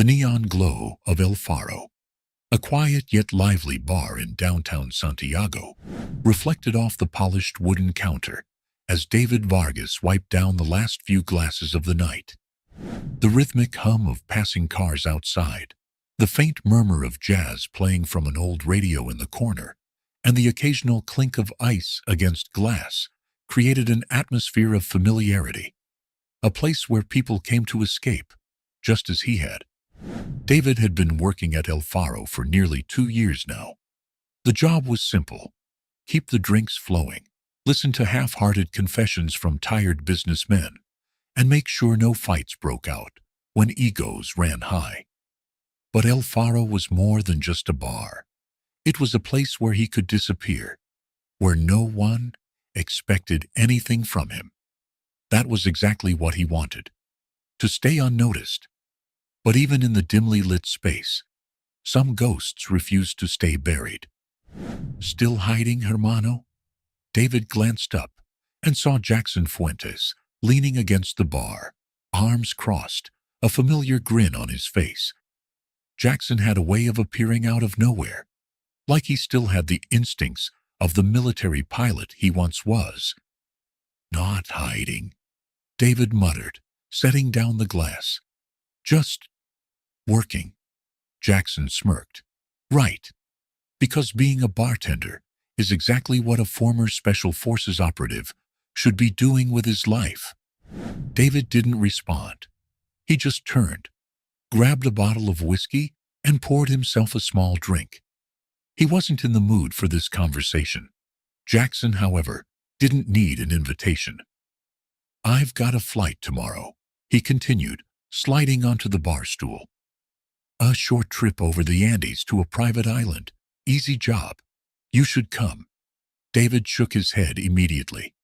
The neon glow of El Faro, a quiet yet lively bar in downtown Santiago, reflected off the polished wooden counter as David Vargas wiped down the last few glasses of the night. The rhythmic hum of passing cars outside, the faint murmur of jazz playing from an old radio in the corner, and the occasional clink of ice against glass created an atmosphere of familiarity, a place where people came to escape, just as he had. David had been working at El Faro for nearly 2 years now. The job was simple: keep the drinks flowing, listen to half-hearted confessions from tired businessmen, and make sure no fights broke out when egos ran high. But El Faro was more than just a bar. It was a place where he could disappear, where no one expected anything from him. That was exactly what he wanted: to stay unnoticed. But even in the dimly lit space, some ghosts refused to stay buried. Still hiding, hermano? David glanced up and saw Jackson Fuentes leaning against the bar, arms crossed, a familiar grin on his face. Jackson had a way of appearing out of nowhere, like he still had the instincts of the military pilot he once was. "Not hiding," David muttered, setting down the glass. "Just working." Jackson smirked. "Right. Because being a bartender is exactly what a former Special Forces operative should be doing with his life." David didn't respond. He just turned, grabbed a bottle of whiskey, and poured himself a small drink. He wasn't in the mood for this conversation. Jackson, however, didn't need an invitation. "I've got a flight tomorrow," he continued, sliding onto the bar stool. "A short trip over the Andes to a private island. Easy job. You should come." David shook his head immediately.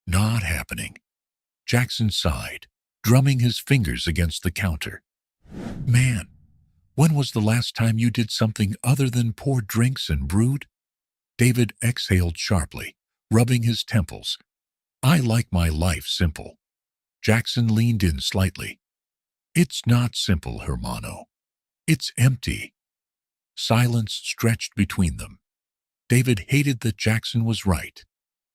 "Not happening." Jackson sighed, drumming his fingers against the counter. "Man, when was the last time you did something other than pour drinks and brood?" David exhaled sharply, rubbing his temples. "I like my life simple." Jackson leaned in slightly. "It's not simple, hermano. It's empty." Silence stretched between them. David hated that Jackson was right.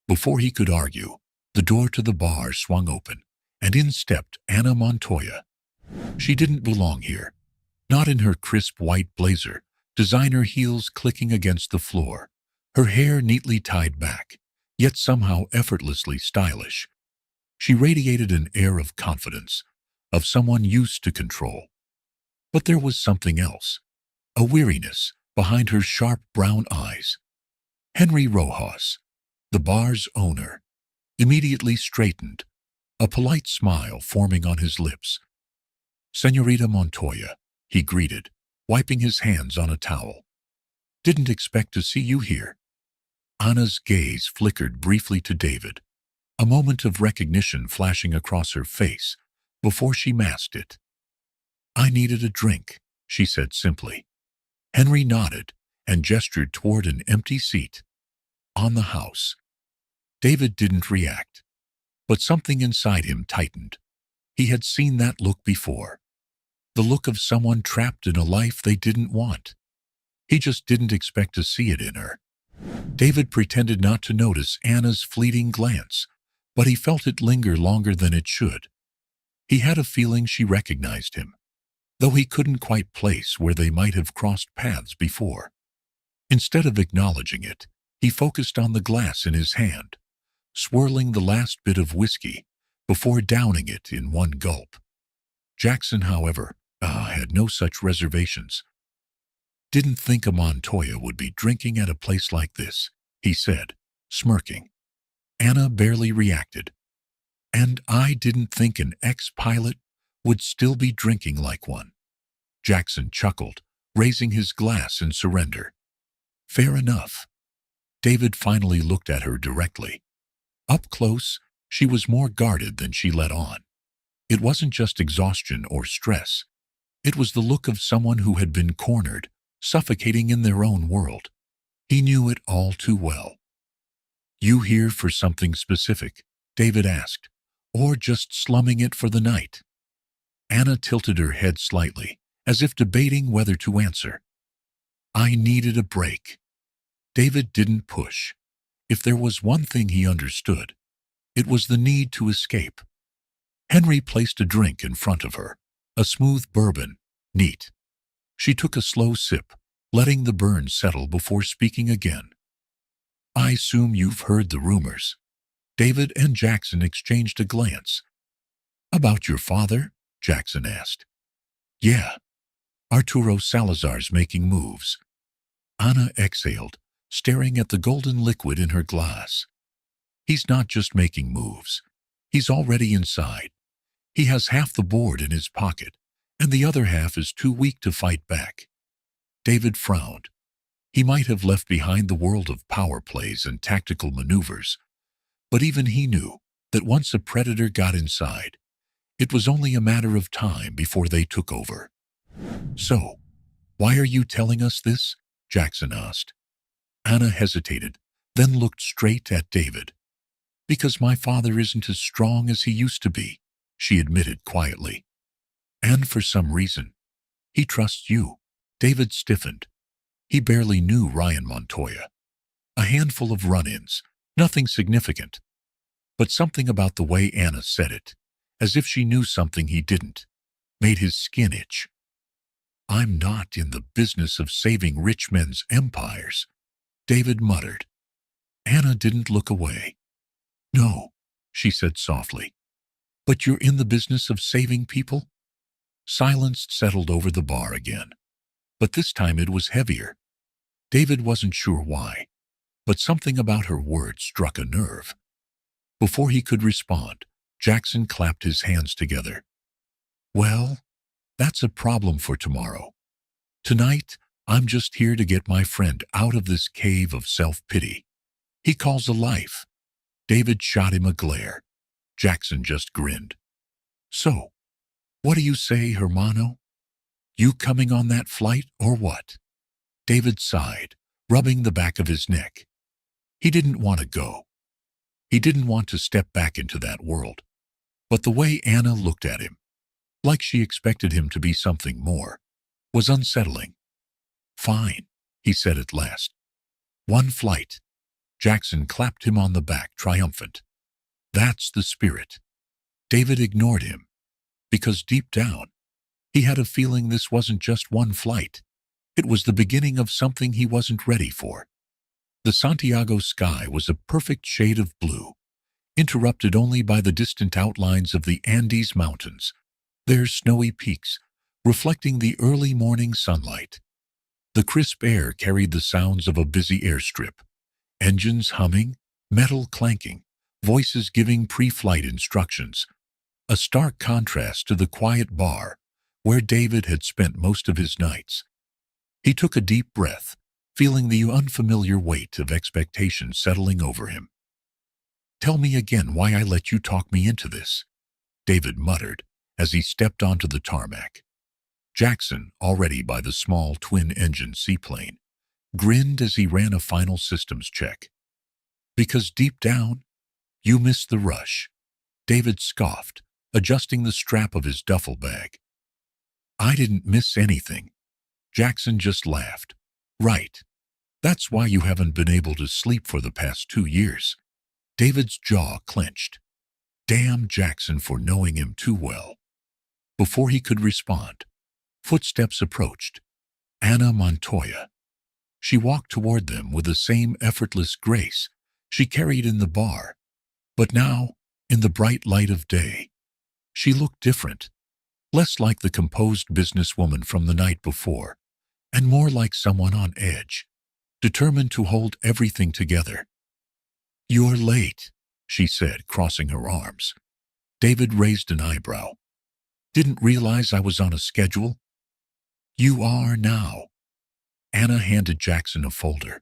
Before he could argue, the door to the bar swung open, and in stepped Ana Montoya. She didn't belong here. Not in her crisp white blazer, designer heels clicking against the floor, her hair neatly tied back, yet somehow effortlessly stylish. She radiated an air of confidence, of someone used to control. But there was something else, a weariness behind her sharp brown eyes. Henry Rojas, the bar's owner, immediately straightened, a polite smile forming on his lips. "Señorita Montoya," he greeted, wiping his hands on a towel. "Didn't expect to see you here." Anna's gaze flickered briefly to David, a moment of recognition flashing across her face before she masked it. "I needed a drink," she said simply. Henry nodded and gestured toward an empty seat. "On the house." David didn't react, but something inside him tightened. He had seen that look before. The look of someone trapped in a life they didn't want. He just didn't expect to see it in her. David pretended not to notice Anna's fleeting glance, but he felt it linger longer than it should. He had a feeling she recognized him, though he couldn't quite place where they might have crossed paths before. Instead of acknowledging it, he focused on the glass in his hand, swirling the last bit of whiskey before downing it in one gulp. Jackson, however, had no such reservations. "Didn't think a Montoya would be drinking at a place like this," he said, smirking. Anna barely reacted. "And I didn't think an ex-pilot would still be drinking like one." Jackson chuckled, raising his glass in surrender. "Fair enough." David finally looked at her directly. Up close, she was more guarded than she let on. It wasn't just exhaustion or stress. It was the look of someone who had been cornered, suffocating in their own world. He knew it all too well. "You here for something specific?" David asked, "or just slumming it for the night?" Anna tilted her head slightly as if debating whether to answer. I needed a break. David didn't push. If there was one thing he understood, it was the need to escape. Henry placed a drink in front of her, a smooth bourbon, neat. She took a slow sip, letting the burn settle before speaking again. I assume you've heard the rumors. David and Jackson exchanged a glance. About your father? Jackson asked. Yeah. Arturo Salazar's making moves. Ana exhaled, staring at the golden liquid in her glass. He's not just making moves. He's already inside. He has half the board in his pocket, and the other half is too weak to fight back. David frowned. He might have left behind the world of power plays and tactical maneuvers, but even he knew that once a predator got inside, it was only a matter of time before they took over. So, why are you telling us this? Jackson asked. Ana hesitated, then looked straight at David. Because my father isn't as strong as he used to be, she admitted quietly. And for some reason, he trusts you. David stiffened. He barely knew Ryan Montoya. A handful of run-ins, nothing significant. But something about the way Ana said it, as if she knew something he didn't, made his skin itch. I'm not in the business of saving rich men's empires, David muttered. Ana didn't look away. No, she said softly. But you're in the business of saving people? Silence settled over the bar again, but this time it was heavier. David wasn't sure why, but something about her words struck a nerve. Before he could respond, Jackson clapped his hands together. Well, that's a problem for tomorrow. Tonight, I'm just here to get my friend out of this cave of self-pity he calls a life. David shot him a glare. Jackson just grinned. So, what do you say, Hermano? You coming on that flight or what? David sighed, rubbing the back of his neck. He didn't want to go. He didn't want to step back into that world. But the way Ana looked at him, like she expected him to be something more, was unsettling. Fine, he said at last. One flight. Jackson clapped him on the back, triumphant. That's the spirit. David ignored him, because deep down, he had a feeling this wasn't just one flight. It was the beginning of something he wasn't ready for. The Santiago sky was a perfect shade of blue, interrupted only by the distant outlines of the Andes Mountains, their snowy peaks, reflecting the early morning sunlight. The crisp air carried the sounds of a busy airstrip, engines humming, metal clanking, voices giving pre-flight instructions, a stark contrast to the quiet bar where David had spent most of his nights. He took a deep breath, feeling the unfamiliar weight of expectation settling over him. Tell me again why I let you talk me into this, David muttered as he stepped onto the tarmac. Jackson, already by the small twin-engine seaplane, grinned as he ran a final systems check. Because deep down, you missed the rush, David scoffed, adjusting the strap of his duffel bag. I didn't miss anything. Jackson just laughed. Right. That's why you haven't been able to sleep for the past 2 years. David's jaw clenched. Damn Jackson for knowing him too well. Before he could respond, footsteps approached. Ana Montoya. She walked toward them with the same effortless grace she carried in the bar, but now, in the bright light of day, she looked different, less like the composed businesswoman from the night before, and more like someone on edge, determined to hold everything together. You're late, she said, crossing her arms. David raised an eyebrow. Didn't realize I was on a schedule? You are now. Ana handed Jackson a folder.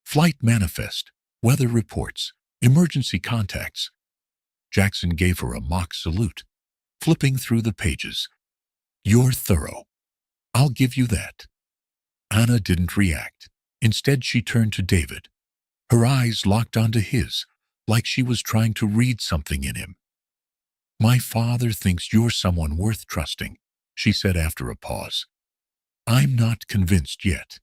Flight manifest, weather reports, emergency contacts. Jackson gave her a mock salute, flipping through the pages. You're thorough. I'll give you that. Ana didn't react. Instead, she turned to David. Her eyes locked onto his, like she was trying to read something in him. My father thinks you're someone worth trusting, she said after a pause. I'm not convinced yet.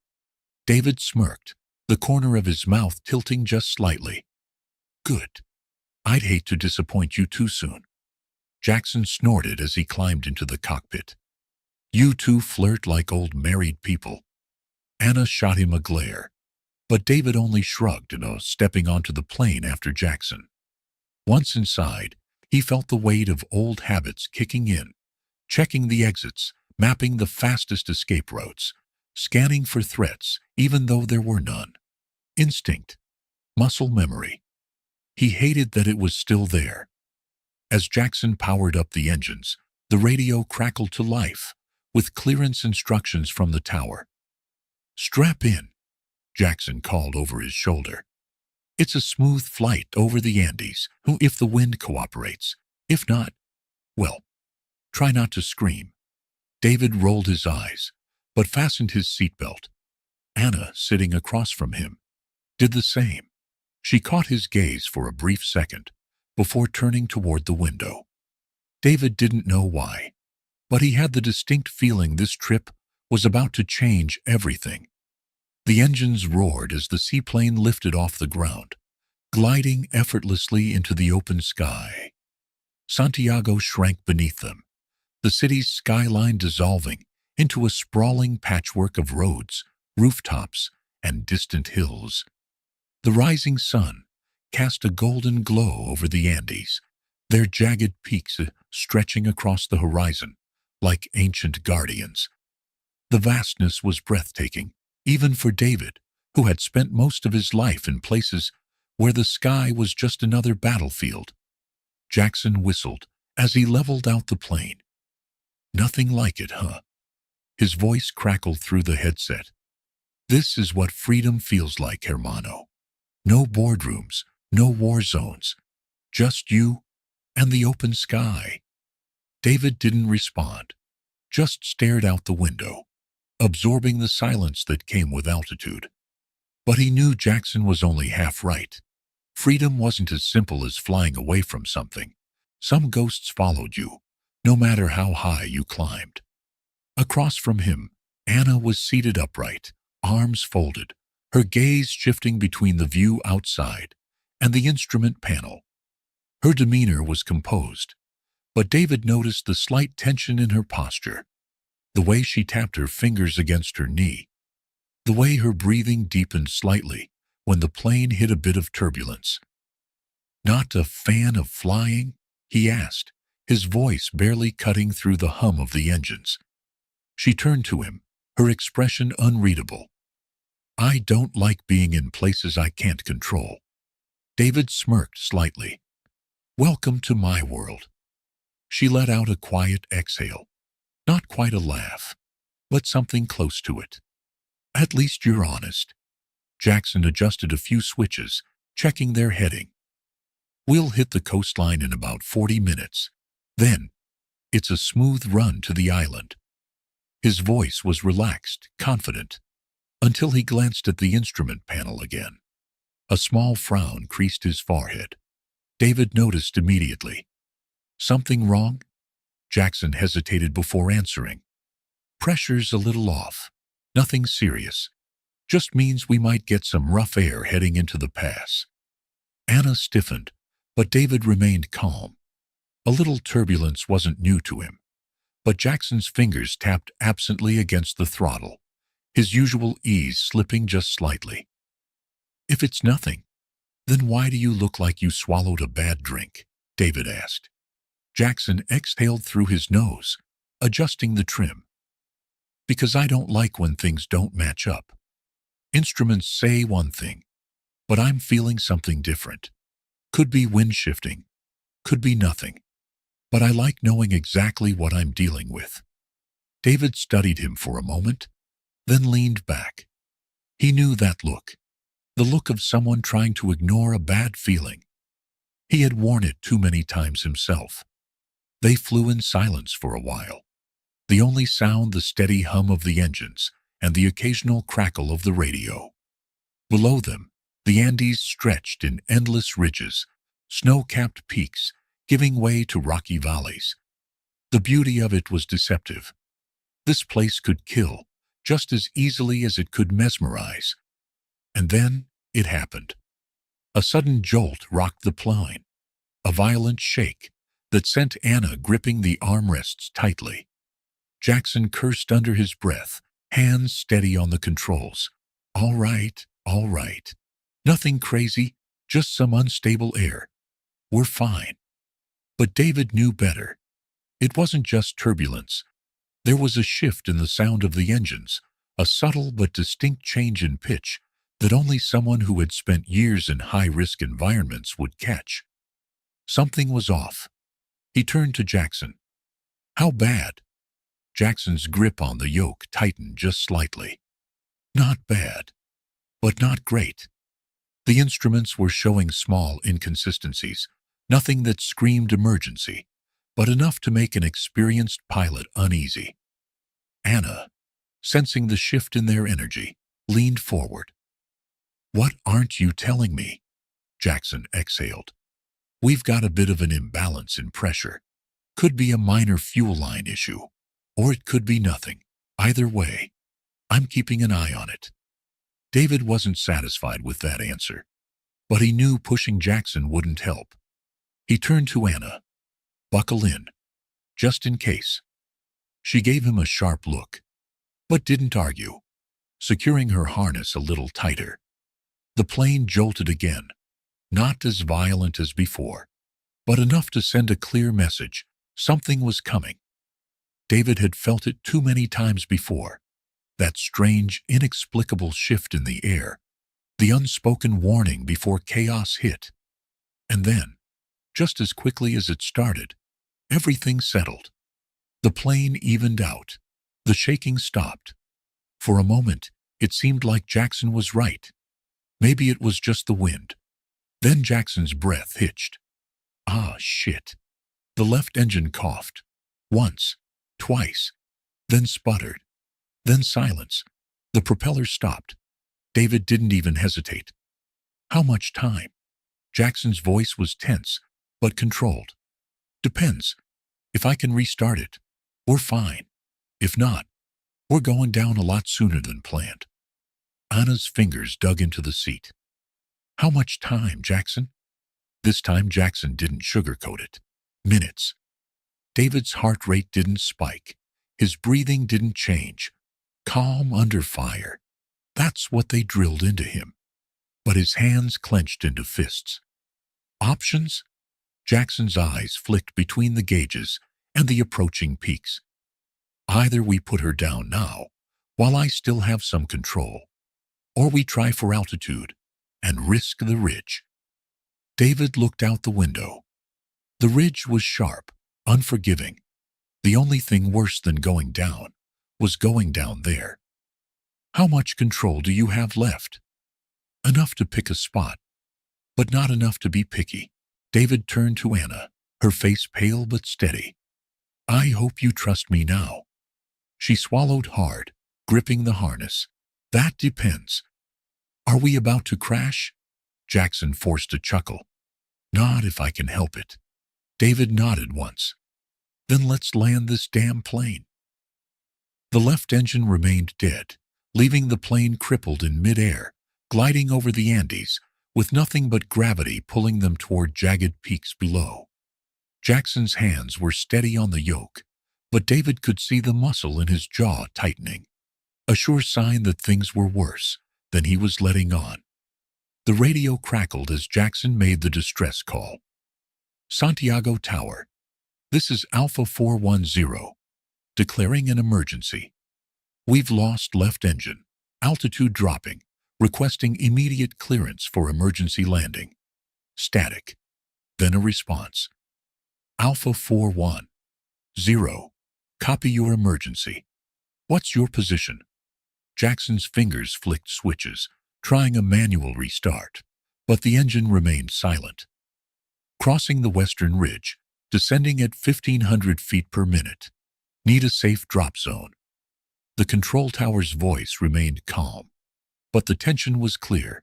David smirked, the corner of his mouth tilting just slightly. Good. I'd hate to disappoint you too soon. Jackson snorted as he climbed into the cockpit. You two flirt like old married people. Anna shot him a glare, but David only shrugged, stepping onto the plane after Jackson. Once inside, he felt the weight of old habits kicking in, checking the exits, mapping the fastest escape routes, scanning for threats even though there were none. Instinct, muscle memory. He hated that it was still there. As Jackson powered up the engines, the radio crackled to life, with clearance instructions from the tower. Strap in, Jackson called over his shoulder. It's a smooth flight over the Andes, if the wind cooperates. If not, well, try not to scream. David rolled his eyes, but fastened his seatbelt. Anna, sitting across from him, did the same. She caught his gaze for a brief second before turning toward the window. David didn't know why, but he had the distinct feeling this trip was about to change everything. The engines roared as the seaplane lifted off the ground, gliding effortlessly into the open sky. Santiago shrank beneath them, the city's skyline dissolving into a sprawling patchwork of roads, rooftops, and distant hills. The rising sun cast a golden glow over the Andes, their jagged peaks stretching across the horizon like ancient guardians. The vastness was breathtaking, even for David, who had spent most of his life in places where the sky was just another battlefield. Jackson whistled as he leveled out the plane. Nothing like it, huh? His voice crackled through the headset. This is what freedom feels like, hermano. No boardrooms, no war zones, just you and the open sky. David didn't respond, just stared out the window, absorbing the silence that came with altitude. But he knew Jackson was only half right. Freedom wasn't as simple as flying away from something. Some ghosts followed you, no matter how high you climbed. Across from him, Anna was seated upright, arms folded, her gaze shifting between the view outside and the instrument panel. Her demeanor was composed, but David noticed the slight tension in her posture, the way she tapped her fingers against her knee, the way her breathing deepened slightly when the plane hit a bit of turbulence. Not a fan of flying? He asked, his voice barely cutting through the hum of the engines. She turned to him, her expression unreadable. I don't like being in places I can't control. David smirked slightly. Welcome to my world. She let out a quiet exhale. Not quite a laugh, but something close to it. At least you're honest. Jackson adjusted a few switches, checking their heading. We'll hit the coastline in about 40 minutes. Then, it's a smooth run to the island. His voice was relaxed, confident, until he glanced at the instrument panel again. A small frown creased his forehead. David noticed immediately. Something wrong? Jackson hesitated before answering. Pressure's a little off. Nothing serious. Just means we might get some rough air heading into the pass. Anna stiffened, but David remained calm. A little turbulence wasn't new to him, but Jackson's fingers tapped absently against the throttle, his usual ease slipping just slightly. If it's nothing, then why do you look like you swallowed a bad drink? David asked. Jackson exhaled through his nose, adjusting the trim. Because I don't like when things don't match up. Instruments say one thing, but I'm feeling something different. Could be wind shifting, could be nothing. But I like knowing exactly what I'm dealing with. David studied him for a moment, then leaned back. He knew that look, the look of someone trying to ignore a bad feeling. He had worn it too many times himself. They flew in silence for a while. The only sound the steady hum of the engines and the occasional crackle of the radio. Below them, the Andes stretched in endless ridges, snow-capped peaks giving way to rocky valleys. The beauty of it was deceptive, This place could kill just as easily as it could mesmerize. And then it happened. A sudden jolt rocked the plane, a violent shake that sent Anna gripping the armrests tightly. Jackson cursed under his breath, hands steady on the controls. All right, all right. Nothing crazy, just some unstable air. We're fine. But David knew better. It wasn't just turbulence. There was a shift in the sound of the engines, a subtle but distinct change in pitch that only someone who had spent years in high-risk environments would catch. Something was off. He turned to Jackson. How bad? Jackson's grip on the yoke tightened just slightly. Not bad, but not great. The instruments were showing small inconsistencies, nothing that screamed emergency, but enough to make an experienced pilot uneasy. Anna, sensing the shift in their energy, leaned forward. What aren't you telling me? Jackson exhaled. We've got a bit of an imbalance in pressure. Could be a minor fuel line issue, or it could be nothing. Either way, I'm keeping an eye on it. David wasn't satisfied with that answer, but he knew pushing Jackson wouldn't help. He turned to Anna. Buckle in, just in case. She gave him a sharp look, but didn't argue, securing her harness a little tighter. The plane jolted again, not as violent as before, but enough to send a clear message. Something was coming. David had felt it too many times before. That strange, inexplicable shift in the air, the unspoken warning before chaos hit. And then, just as quickly as it started, everything settled. The plane evened out. The shaking stopped. For a moment, it seemed like Jackson was right. Maybe it was just the wind. Then Jackson's breath hitched. Ah, shit. The left engine coughed. Once, twice, then sputtered. Then silence. The propeller stopped. David didn't even hesitate. How much time? Jackson's voice was tense, but controlled. Depends. If I can restart it, we're fine. If not, we're going down a lot sooner than planned. Anna's fingers dug into the seat. How much time, Jackson? This time Jackson didn't sugarcoat it. Minutes. David's heart rate didn't spike. His breathing didn't change. Calm under fire. That's what they drilled into him. But his hands clenched into fists. Options? Jackson's eyes flicked between the gauges and the approaching peaks. Either we put her down now, while I still have some control, or we try for altitude and risk the ridge. David looked out the window. The ridge was sharp, unforgiving. The only thing worse than going down was going down there. How much control do you have left? Enough to pick a spot, but not enough to be picky. David turned to Anna, her face pale but steady. I hope you trust me now. She swallowed hard, gripping the harness. That depends. Are we about to crash? Jackson forced a chuckle. Not if I can help it. David nodded once. Then let's land this damn plane. The left engine remained dead, leaving the plane crippled in midair, gliding over the Andes, with nothing but gravity pulling them toward jagged peaks below. Jackson's hands were steady on the yoke, but David could see the muscle in his jaw tightening, a sure sign that things were worse than he was letting on. The radio crackled as Jackson made the distress call. Santiago Tower. This is Alpha 410, declaring an emergency. We've lost left engine, altitude dropping, requesting immediate clearance for emergency landing. Static. Then a response. Alpha 410, copy your emergency. What's your position? Jackson's fingers flicked switches, trying a manual restart, but the engine remained silent. Crossing the western ridge, descending at 1,500 feet per minute. Need a safe drop zone. The control tower's voice remained calm, but the tension was clear.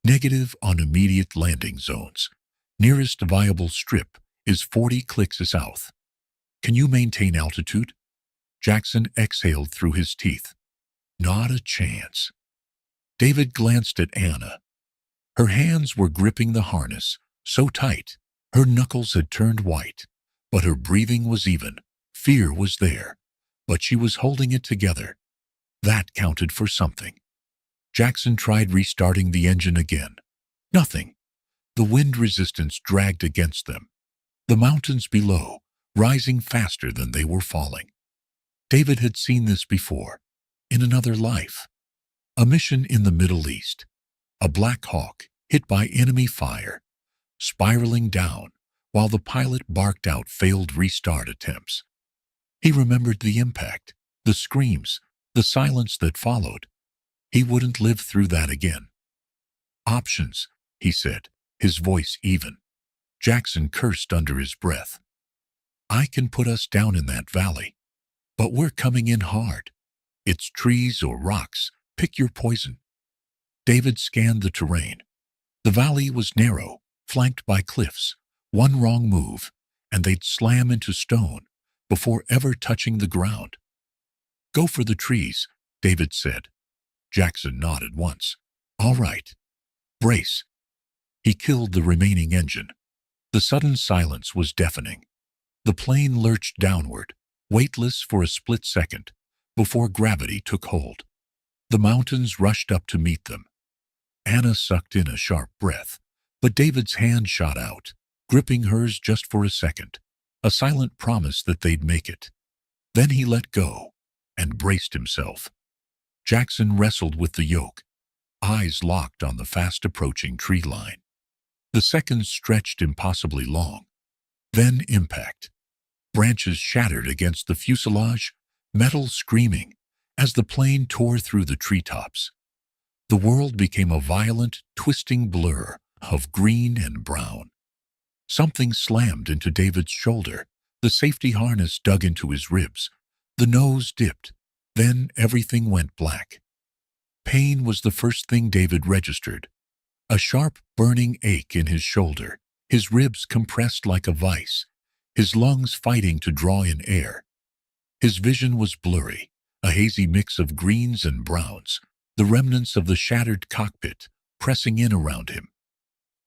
Negative on immediate landing zones. Nearest viable strip is 40 clicks south. Can you maintain altitude? Jackson exhaled through his teeth. Not a chance. David glanced at Anna. Her hands were gripping the harness, so tight, her knuckles had turned white, but her breathing was even. Fear was there, but she was holding it together. That counted for something. Jackson tried restarting the engine again. Nothing. The wind resistance dragged against them. The mountains below, rising faster than they were falling. David had seen this before, in another life. A mission in the Middle East. A Black Hawk hit by enemy fire, spiraling down while the pilot barked out failed restart attempts. He remembered the impact, the screams, the silence that followed. He wouldn't live through that again. Options, he said, his voice even. Jackson cursed under his breath. I can put us down in that valley, but we're coming in hard. It's trees or rocks. Pick your poison. David scanned the terrain. The valley was narrow, flanked by cliffs. One wrong move, and they'd slam into stone before ever touching the ground. Go for the trees, David said. Jackson nodded once. All right. Brace. He killed the remaining engine. The sudden silence was deafening. The plane lurched downward, weightless for a split second, before gravity took hold. The mountains rushed up to meet them. Anna sucked in a sharp breath, but David's hand shot out, gripping hers just for a second, a silent promise that they'd make it. Then he let go and braced himself. Jackson wrestled with the yoke, eyes locked on the fast-approaching tree line. The seconds stretched impossibly long. Then impact. Branches shattered against the fuselage, metal screaming, as the plane tore through the treetops. The world became a violent, twisting blur of green and brown. Something slammed into David's shoulder. The safety harness dug into his ribs. The nose dipped. Then everything went black. Pain was the first thing David registered. A sharp, burning ache in his shoulder, his ribs compressed like a vice, his lungs fighting to draw in air. His vision was blurry, a hazy mix of greens and browns, the remnants of the shattered cockpit pressing in around him.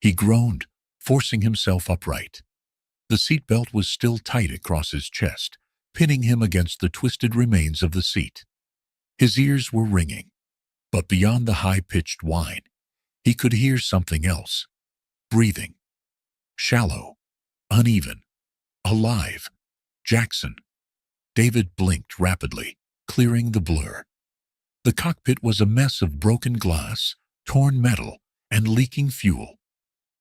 He groaned, forcing himself upright. The seatbelt was still tight across his chest, pinning him against the twisted remains of the seat. His ears were ringing, but beyond the high-pitched whine, he could hear something else. Breathing. Shallow. Uneven. Alive. Jackson. David blinked rapidly, clearing the blur. The cockpit was a mess of broken glass, torn metal, and leaking fuel.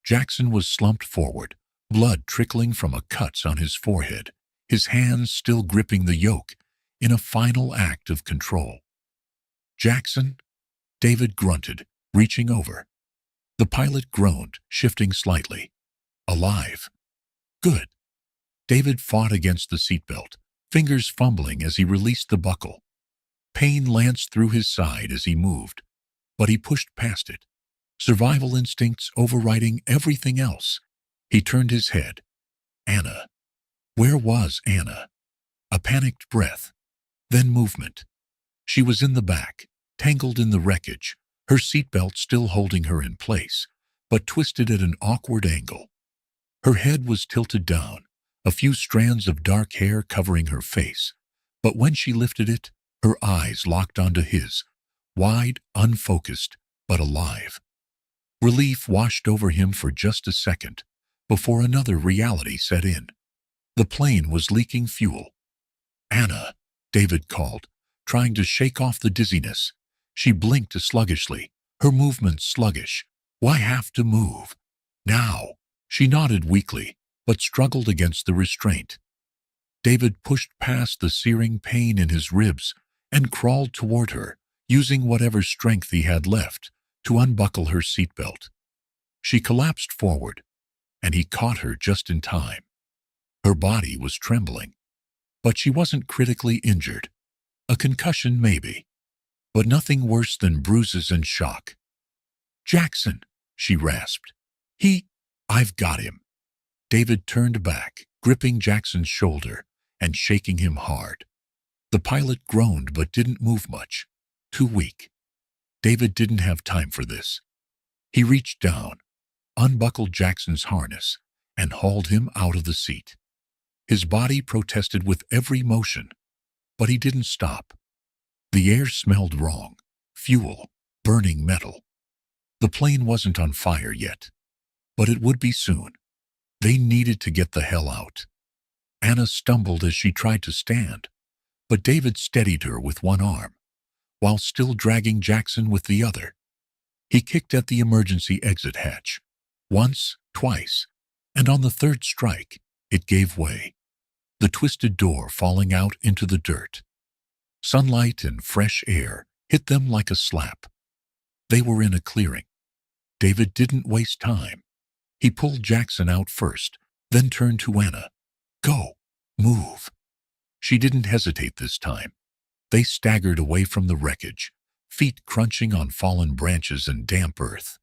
Jackson was slumped forward, blood trickling from cuts on his forehead, his hands still gripping the yoke in a final act of control. Jackson? David grunted, reaching over. The pilot groaned, shifting slightly. Alive. Good. David fought against the seatbelt, fingers fumbling as he released the buckle. Pain lanced through his side as he moved, but he pushed past it. Survival instincts overriding everything else. He turned his head. Anna. Where was Anna? A panicked breath. Then movement. She was in the back, tangled in the wreckage, her seatbelt still holding her in place, but twisted at an awkward angle. Her head was tilted down, a few strands of dark hair covering her face, but when she lifted it, her eyes locked onto his, wide, unfocused, but alive. Relief washed over him for just a second, before another reality set in. The plane was leaking fuel. Anna, David called, trying to shake off the dizziness. She blinked sluggishly, her movements sluggish. Why have to move? Now. She nodded weakly, but struggled against the restraint. David pushed past the searing pain in his ribs and crawled toward her, using whatever strength he had left to unbuckle her seatbelt. She collapsed forward, and he caught her just in time. Her body was trembling, but she wasn't critically injured. A concussion maybe, but nothing worse than bruises and shock. Jackson, she rasped. I've got him. David turned back, gripping Jackson's shoulder and shaking him hard. The pilot groaned but didn't move much. Too weak. David didn't have time for this. He reached down, unbuckled Jackson's harness, and hauled him out of the seat. His body protested with every motion, but he didn't stop. The air smelled wrong. Fuel, burning metal. The plane wasn't on fire yet, but it would be soon. They needed to get the hell out. Anna stumbled as she tried to stand, but David steadied her with one arm, while still dragging Jackson with the other. He kicked at the emergency exit hatch. Once, twice, and on the third strike, it gave way, the twisted door falling out into the dirt. Sunlight and fresh air hit them like a slap. They were in a clearing. David didn't waste time. He pulled Jackson out first, then turned to Anna. Go. Move. She didn't hesitate this time. They staggered away from the wreckage, feet crunching on fallen branches and damp earth,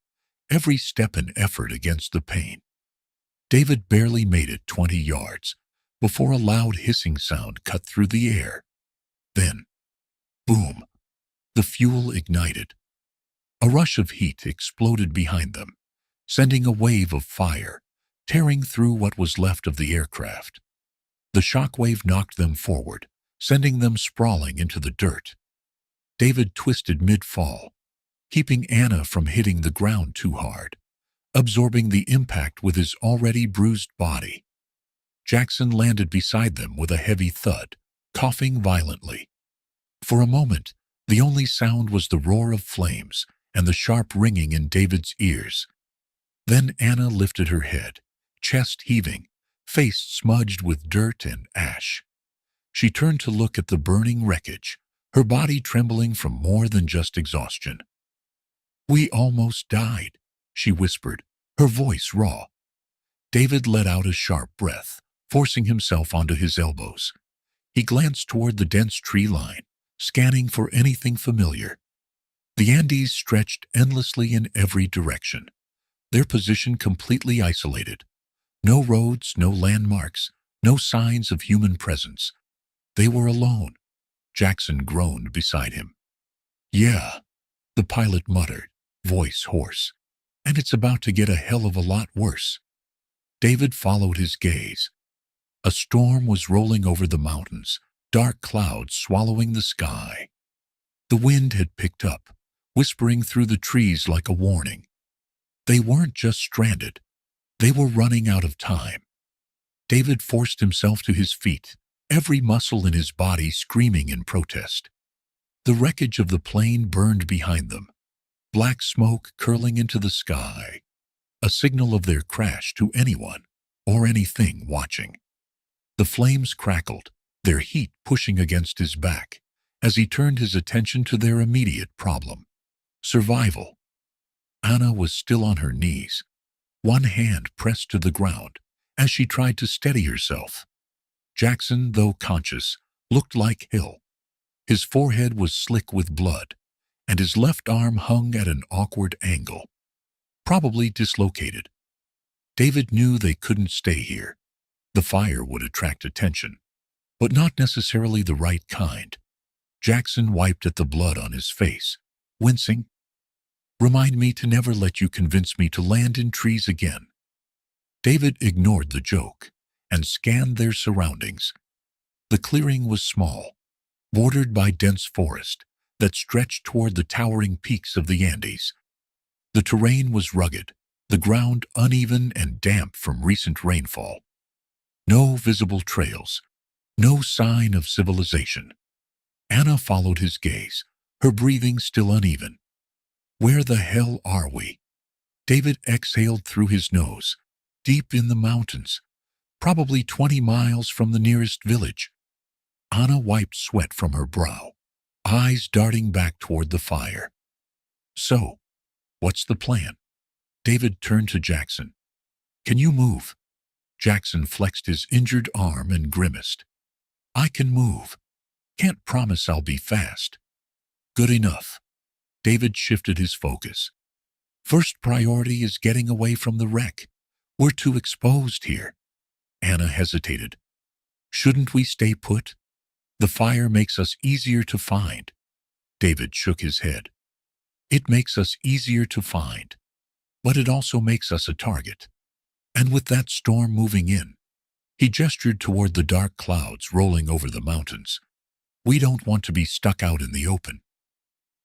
every step an effort against the pain. David barely made it 20 yards before a loud hissing sound cut through the air. Then, boom, the fuel ignited. A rush of heat exploded behind them, sending a wave of fire tearing through what was left of the aircraft. The shockwave knocked them forward, sending them sprawling into the dirt. David twisted mid-fall, keeping Anna from hitting the ground too hard, absorbing the impact with his already bruised body. Jackson landed beside them with a heavy thud, coughing violently. For a moment, the only sound was the roar of flames and the sharp ringing in David's ears. Then Anna lifted her head, chest heaving, face smudged with dirt and ash. She turned to look at the burning wreckage, her body trembling from more than just exhaustion. "We almost died," she whispered, her voice raw. David let out a sharp breath, forcing himself onto his elbows. He glanced toward the dense tree line, scanning for anything familiar. The Andes stretched endlessly in every direction, their position completely isolated. No roads, no landmarks, no signs of human presence. They were alone. Jackson groaned beside him. "Yeah," the pilot muttered, voice hoarse. "And it's about to get a hell of a lot worse." David followed his gaze. A storm was rolling over the mountains, dark clouds swallowing the sky. The wind had picked up, whispering through the trees like a warning. They weren't just stranded. They were running out of time. David forced himself to his feet, every muscle in his body screaming in protest. The wreckage of the plane burned behind them, black smoke curling into the sky, a signal of their crash to anyone or anything watching. The flames crackled, their heat pushing against his back, as he turned his attention to their immediate problem: survival. Anna was still on her knees, one hand pressed to the ground as she tried to steady herself. Jackson, though conscious, looked like hell. His forehead was slick with blood, and his left arm hung at an awkward angle, probably dislocated. David knew they couldn't stay here. The fire would attract attention, but not necessarily the right kind. Jackson wiped at the blood on his face, wincing. "Remind me to never let you convince me to land in trees again." David ignored the joke and scanned their surroundings. The clearing was small, bordered by dense forest that stretched toward the towering peaks of the Andes. The terrain was rugged, the ground uneven and damp from recent rainfall. No visible trails, no sign of civilization. Anna followed his gaze, her breathing still uneven. "Where the hell are we?" David exhaled through his nose, deep in the mountains, probably 20 miles from the nearest village. Anna wiped sweat from her brow, eyes darting back toward the fire. "So, what's the plan?" David turned to Jackson. "Can you move?" Jackson flexed his injured arm and grimaced. "I can move. Can't promise I'll be fast." "Good enough." David shifted his focus. "First priority is getting away from the wreck. We're too exposed here." Anna hesitated. "Shouldn't we stay put?" The fire makes us easier to find. David shook his head. It makes us easier to find, but it also makes us a target. And with that storm moving in, he gestured toward the dark clouds rolling over the mountains. We don't want to be stuck out in the open.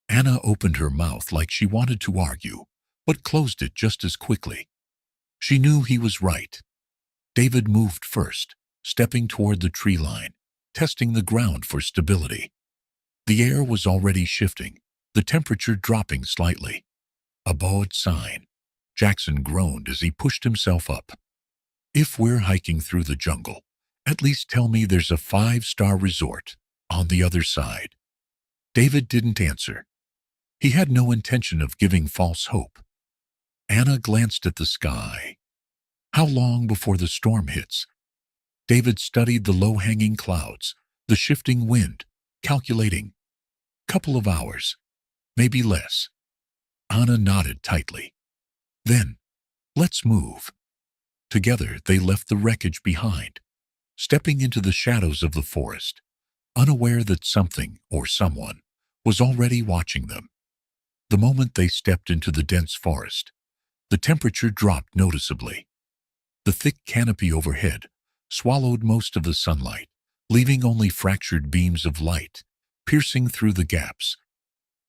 Anna opened her mouth like she wanted to argue, but closed it just as quickly. She knew he was right. David moved first, stepping toward the tree line, testing the ground for stability. The air was already shifting, the temperature dropping slightly. A bad sign. Jackson groaned as he pushed himself up. If we're hiking through the jungle, at least tell me there's a 5-star resort on the other side. David didn't answer. He had no intention of giving false hope. Anna glanced at the sky. How long before the storm hits? David studied the low-hanging clouds, the shifting wind, calculating. Couple of hours, maybe less. Anna nodded tightly. Then, let's move. Together they left the wreckage behind, stepping into the shadows of the forest, unaware that something or someone was already watching them. The moment they stepped into the dense forest, the temperature dropped noticeably. The thick canopy overhead swallowed most of the sunlight, leaving only fractured beams of light piercing through the gaps.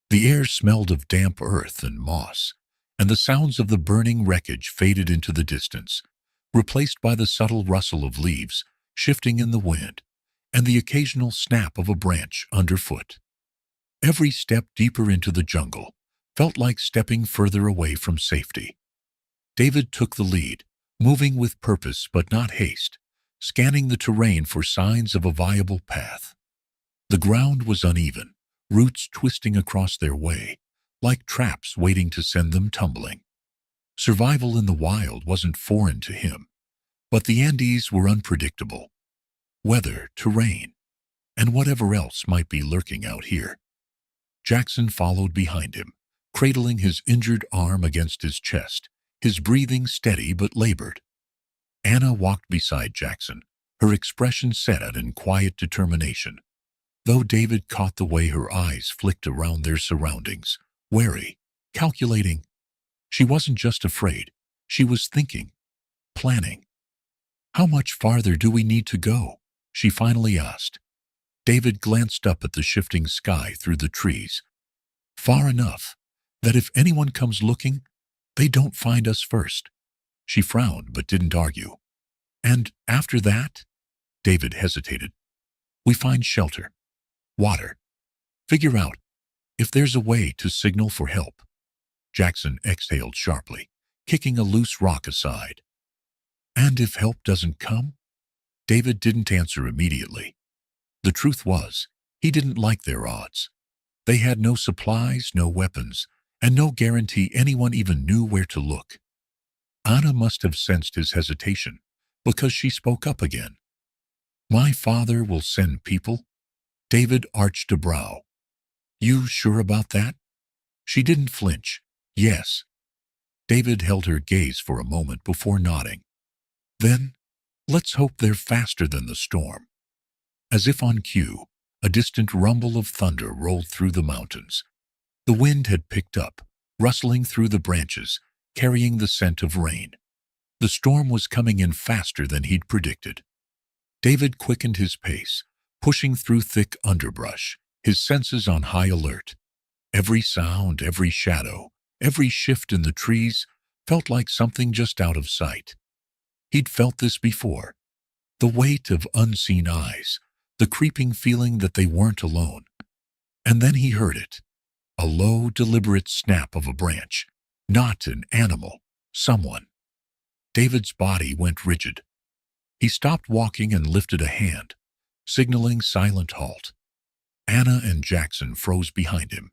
The air smelled of damp earth and moss, and the sounds of the burning wreckage faded into the distance, replaced by the subtle rustle of leaves shifting in the wind and the occasional snap of a branch underfoot. Every step deeper into the jungle felt like stepping further away from safety. David took the lead, moving with purpose but not haste, scanning the terrain for signs of a viable path. The ground was uneven, roots twisting across their way, like traps waiting to send them tumbling. Survival in the wild wasn't foreign to him, but the Andes were unpredictable. Weather, terrain, and whatever else might be lurking out here. Jackson followed behind him, cradling his injured arm against his chest, his breathing steady but labored. Anna walked beside Jackson, her expression set in quiet determination, though David caught the way her eyes flicked around their surroundings, wary, calculating. She wasn't just afraid, she was thinking, planning. How much farther do we need to go? She finally asked. David glanced up at the shifting sky through the trees. Far enough that if anyone comes looking, they don't find us first. She frowned but didn't argue. And after that? David hesitated. We find shelter, water. Figure out if there's a way to signal for help. Jackson exhaled sharply, kicking a loose rock aside. And if help doesn't come? David didn't answer immediately. The truth was, he didn't like their odds. They had no supplies, no weapons, and no guarantee anyone even knew where to look. Anna must have sensed his hesitation, because she spoke up again. My father will send people? David arched a brow. You sure about that? She didn't flinch. Yes. David held her gaze for a moment before nodding. Then, let's hope they're faster than the storm. As if on cue, a distant rumble of thunder rolled through the mountains. The wind had picked up, rustling through the branches, carrying the scent of rain. The storm was coming in faster than he'd predicted. David quickened his pace, pushing through thick underbrush, his senses on high alert. Every sound, every shadow, every shift in the trees felt like something just out of sight. He'd felt this before. The weight of unseen eyes, the creeping feeling that they weren't alone. And then he heard it. A low, deliberate snap of a branch. Not an animal, someone. David's body went rigid. He stopped walking and lifted a hand, signaling silent halt. Anna and Jackson froze behind him.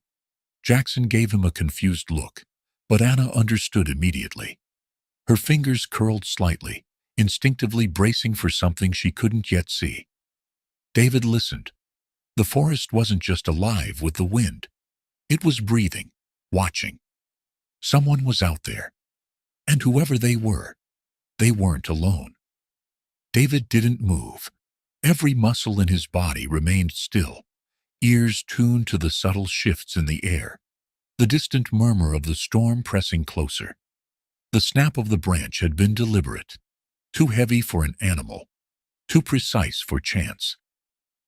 Jackson gave him a confused look, but Anna understood immediately. Her fingers curled slightly, instinctively bracing for something she couldn't yet see. David listened. The forest wasn't just alive with the wind. It was breathing, watching. Someone was out there. And whoever they weren't alone. David didn't move. Every muscle in his body remained still, ears tuned to the subtle shifts in the air, the distant murmur of the storm pressing closer. The snap of the branch had been deliberate, too heavy for an animal, too precise for chance.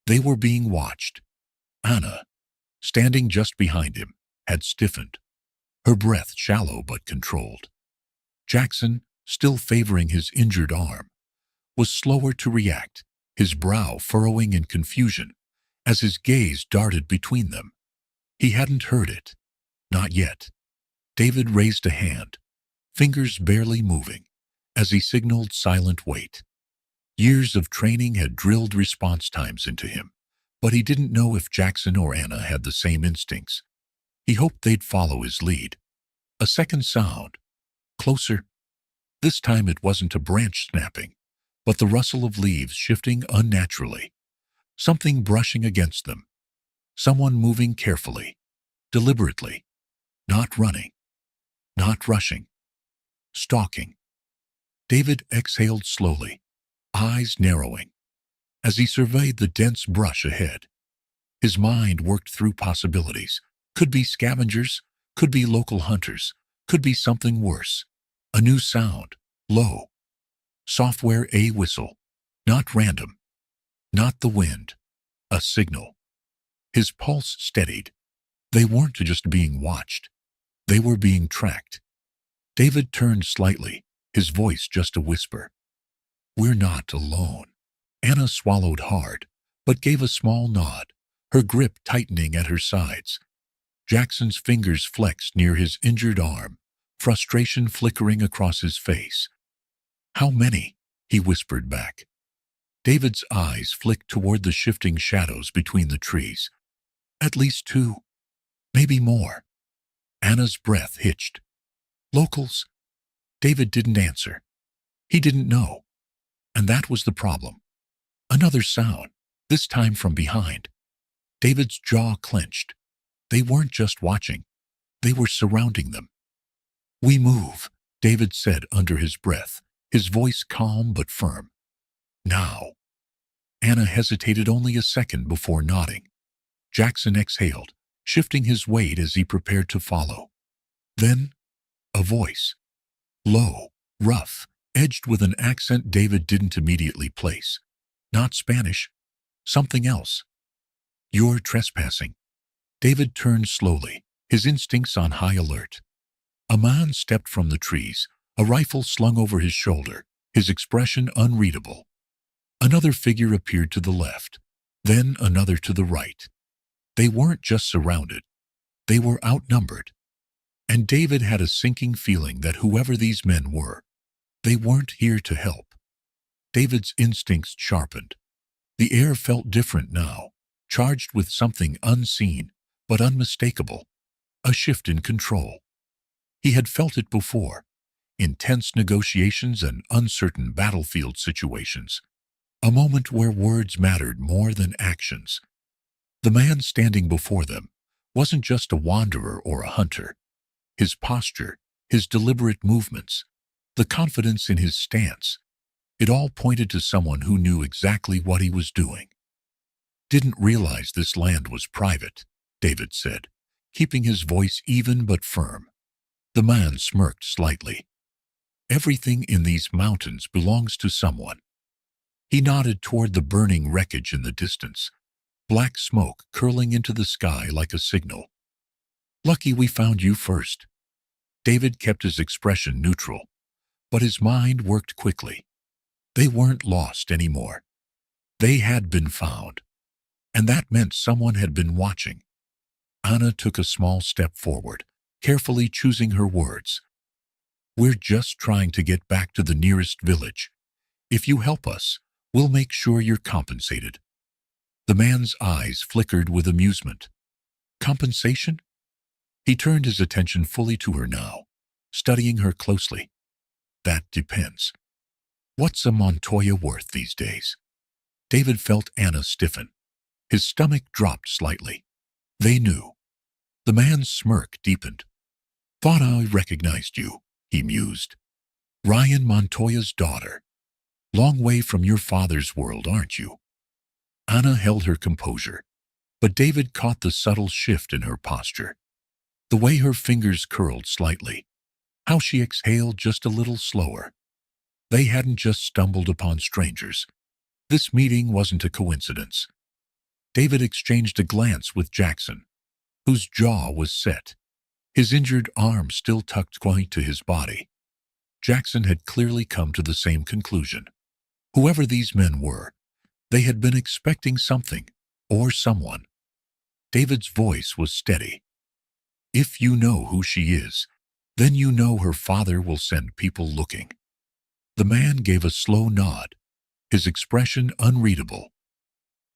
They were being watched. Anna, standing just behind him, had stiffened, her breath shallow but controlled. Jackson, still favoring his injured arm, was slower to react, his brow furrowing in confusion as his gaze darted between them. He hadn't heard it. Not yet. David raised a hand, fingers barely moving, as he signaled silent wait. Years of training had drilled response times into him, but he didn't know if Jackson or Anna had the same instincts. He hoped they'd follow his lead. A second sound. Closer. This time it wasn't a branch snapping, but the rustle of leaves shifting unnaturally. Something brushing against them. Someone moving carefully, deliberately. Not running. Not rushing. Stalking. David exhaled slowly, eyes narrowing, as he surveyed the dense brush ahead. His mind worked through possibilities. Could be scavengers, could be local hunters, could be something worse. A new sound, low. Software a whistle. Not random. Not the wind. A signal. His pulse steadied. They weren't just being watched. They were being tracked. David turned slightly, his voice just a whisper. "We're not alone." Anna swallowed hard, but gave a small nod, her grip tightening at her sides. Jackson's fingers flexed near his injured arm, frustration flickering across his face. "How many?" he whispered back. David's eyes flicked toward the shifting shadows between the trees. "At least 2. Maybe more." Anna's breath hitched. "Locals?" David didn't answer. He didn't know. And that was the problem. Another sound, this time from behind. David's jaw clenched. They weren't just watching. They were surrounding them. "We move," David said under his breath, his voice calm but firm. "Now." Anna hesitated only a second before nodding. Jackson exhaled, shifting his weight as he prepared to follow. Then, a voice. Low, rough, edged with an accent David didn't immediately place. Not Spanish. Something else. "You're trespassing." David turned slowly, his instincts on high alert. A man stepped from the trees, a rifle slung over his shoulder, his expression unreadable. Another figure appeared to the left, then another to the right. They weren't just surrounded. They were outnumbered. And David had a sinking feeling that whoever these men were, they weren't here to help. David's instincts sharpened. The air felt different now, charged with something unseen but unmistakable, a shift in control. He had felt it before, in tense negotiations and uncertain battlefield situations, a moment where words mattered more than actions. The man standing before them wasn't just a wanderer or a hunter. His posture, his deliberate movements, the confidence in his stance, it all pointed to someone who knew exactly what he was doing. "Didn't realize this land was private," David said, keeping his voice even but firm. The man smirked slightly. "Everything in these mountains belongs to someone." He nodded toward the burning wreckage in the distance, black smoke curling into the sky like a signal. "Lucky we found you first." David kept his expression neutral, but his mind worked quickly. They weren't lost anymore. They had been found, and that meant someone had been watching. Anna took a small step forward, carefully choosing her words. "We're just trying to get back to the nearest village. If you help us, we'll make sure you're compensated." The man's eyes flickered with amusement. "Compensation?" He turned his attention fully to her now, studying her closely. "That depends. What's a Montoya worth these days?" David felt Anna stiffen. His stomach dropped slightly. They knew. The man's smirk deepened. "Thought I recognized you," he mused. "Ryan Montoya's daughter. Long way from your father's world, aren't you?" Anna held her composure, but David caught the subtle shift in her posture. The way her fingers curled slightly, how she exhaled just a little slower. They hadn't just stumbled upon strangers. This meeting wasn't a coincidence. David exchanged a glance with Jackson, whose jaw was set, his injured arm still tucked quite to his body. Jackson had clearly come to the same conclusion. Whoever these men were, they had been expecting something, or someone. David's voice was steady. If you know who she is, then you know her father will send people looking. The man gave a slow nod, his expression unreadable.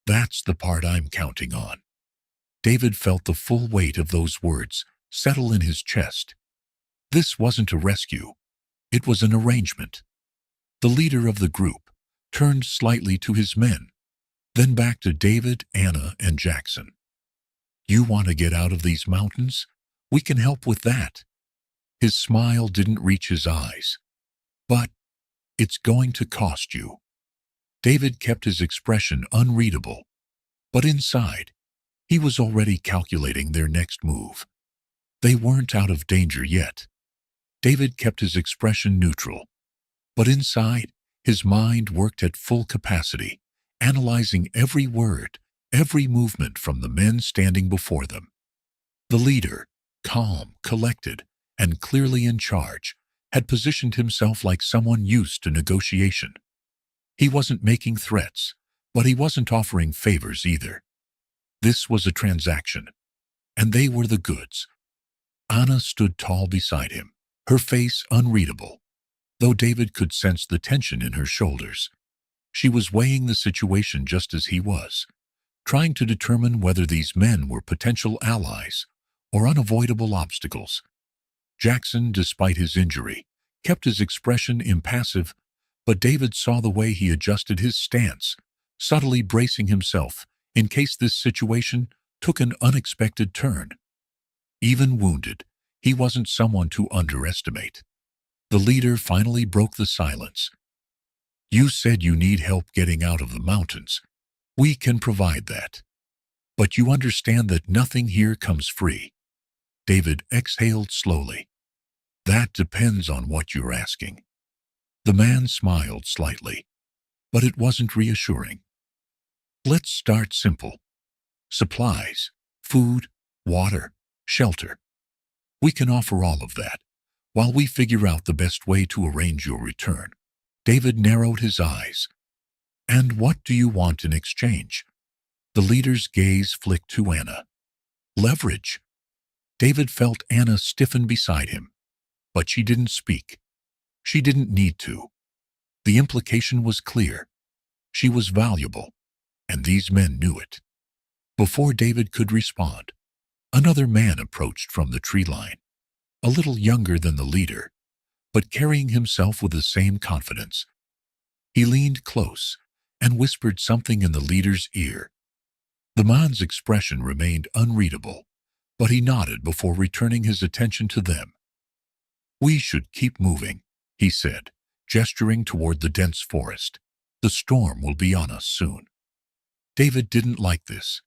That's the part I'm counting on. David felt the full weight of those words settle in his chest. This wasn't a rescue. It was an arrangement. The leader of the group turned slightly to his men, then back to David, Anna, and Jackson. You want to get out of these mountains? We can help with that. His smile didn't reach his eyes. But it's going to cost you. David kept his expression unreadable, but inside, he was already calculating their next move. They weren't out of danger yet. David kept his expression neutral, but inside, his mind worked at full capacity, analyzing every word, every movement from the men standing before them. The leader, calm, collected, and clearly in charge, had positioned himself like someone used to negotiation. He wasn't making threats, but he wasn't offering favors either. This was a transaction, and they were the goods. Anna stood tall beside him, her face unreadable, though David could sense the tension in her shoulders. She was weighing the situation just as he was, trying to determine whether these men were potential allies or unavoidable obstacles. Jackson, despite his injury, kept his expression impassive, but David saw the way he adjusted his stance, subtly bracing himself in case this situation took an unexpected turn. Even wounded, he wasn't someone to underestimate. The leader finally broke the silence. You said you need help getting out of the mountains. We can provide that. But you understand that nothing here comes free. David exhaled slowly. That depends on what you're asking. The man smiled slightly, but it wasn't reassuring. Let's start simple. Supplies, food, water, shelter. We can offer all of that, while we figure out the best way to arrange your return. David narrowed his eyes. And what do you want in exchange? The leader's gaze flicked to Anna. Leverage. David felt Anna stiffen beside him, but she didn't speak. She didn't need to. The implication was clear. She was valuable, and these men knew it. Before David could respond, another man approached from the tree line, a little younger than the leader, but carrying himself with the same confidence. He leaned close and whispered something in the leader's ear. The man's expression remained unreadable, but he nodded before returning his attention to them. We should keep moving, he said, gesturing toward the dense forest. The storm will be on us soon. David didn't like this.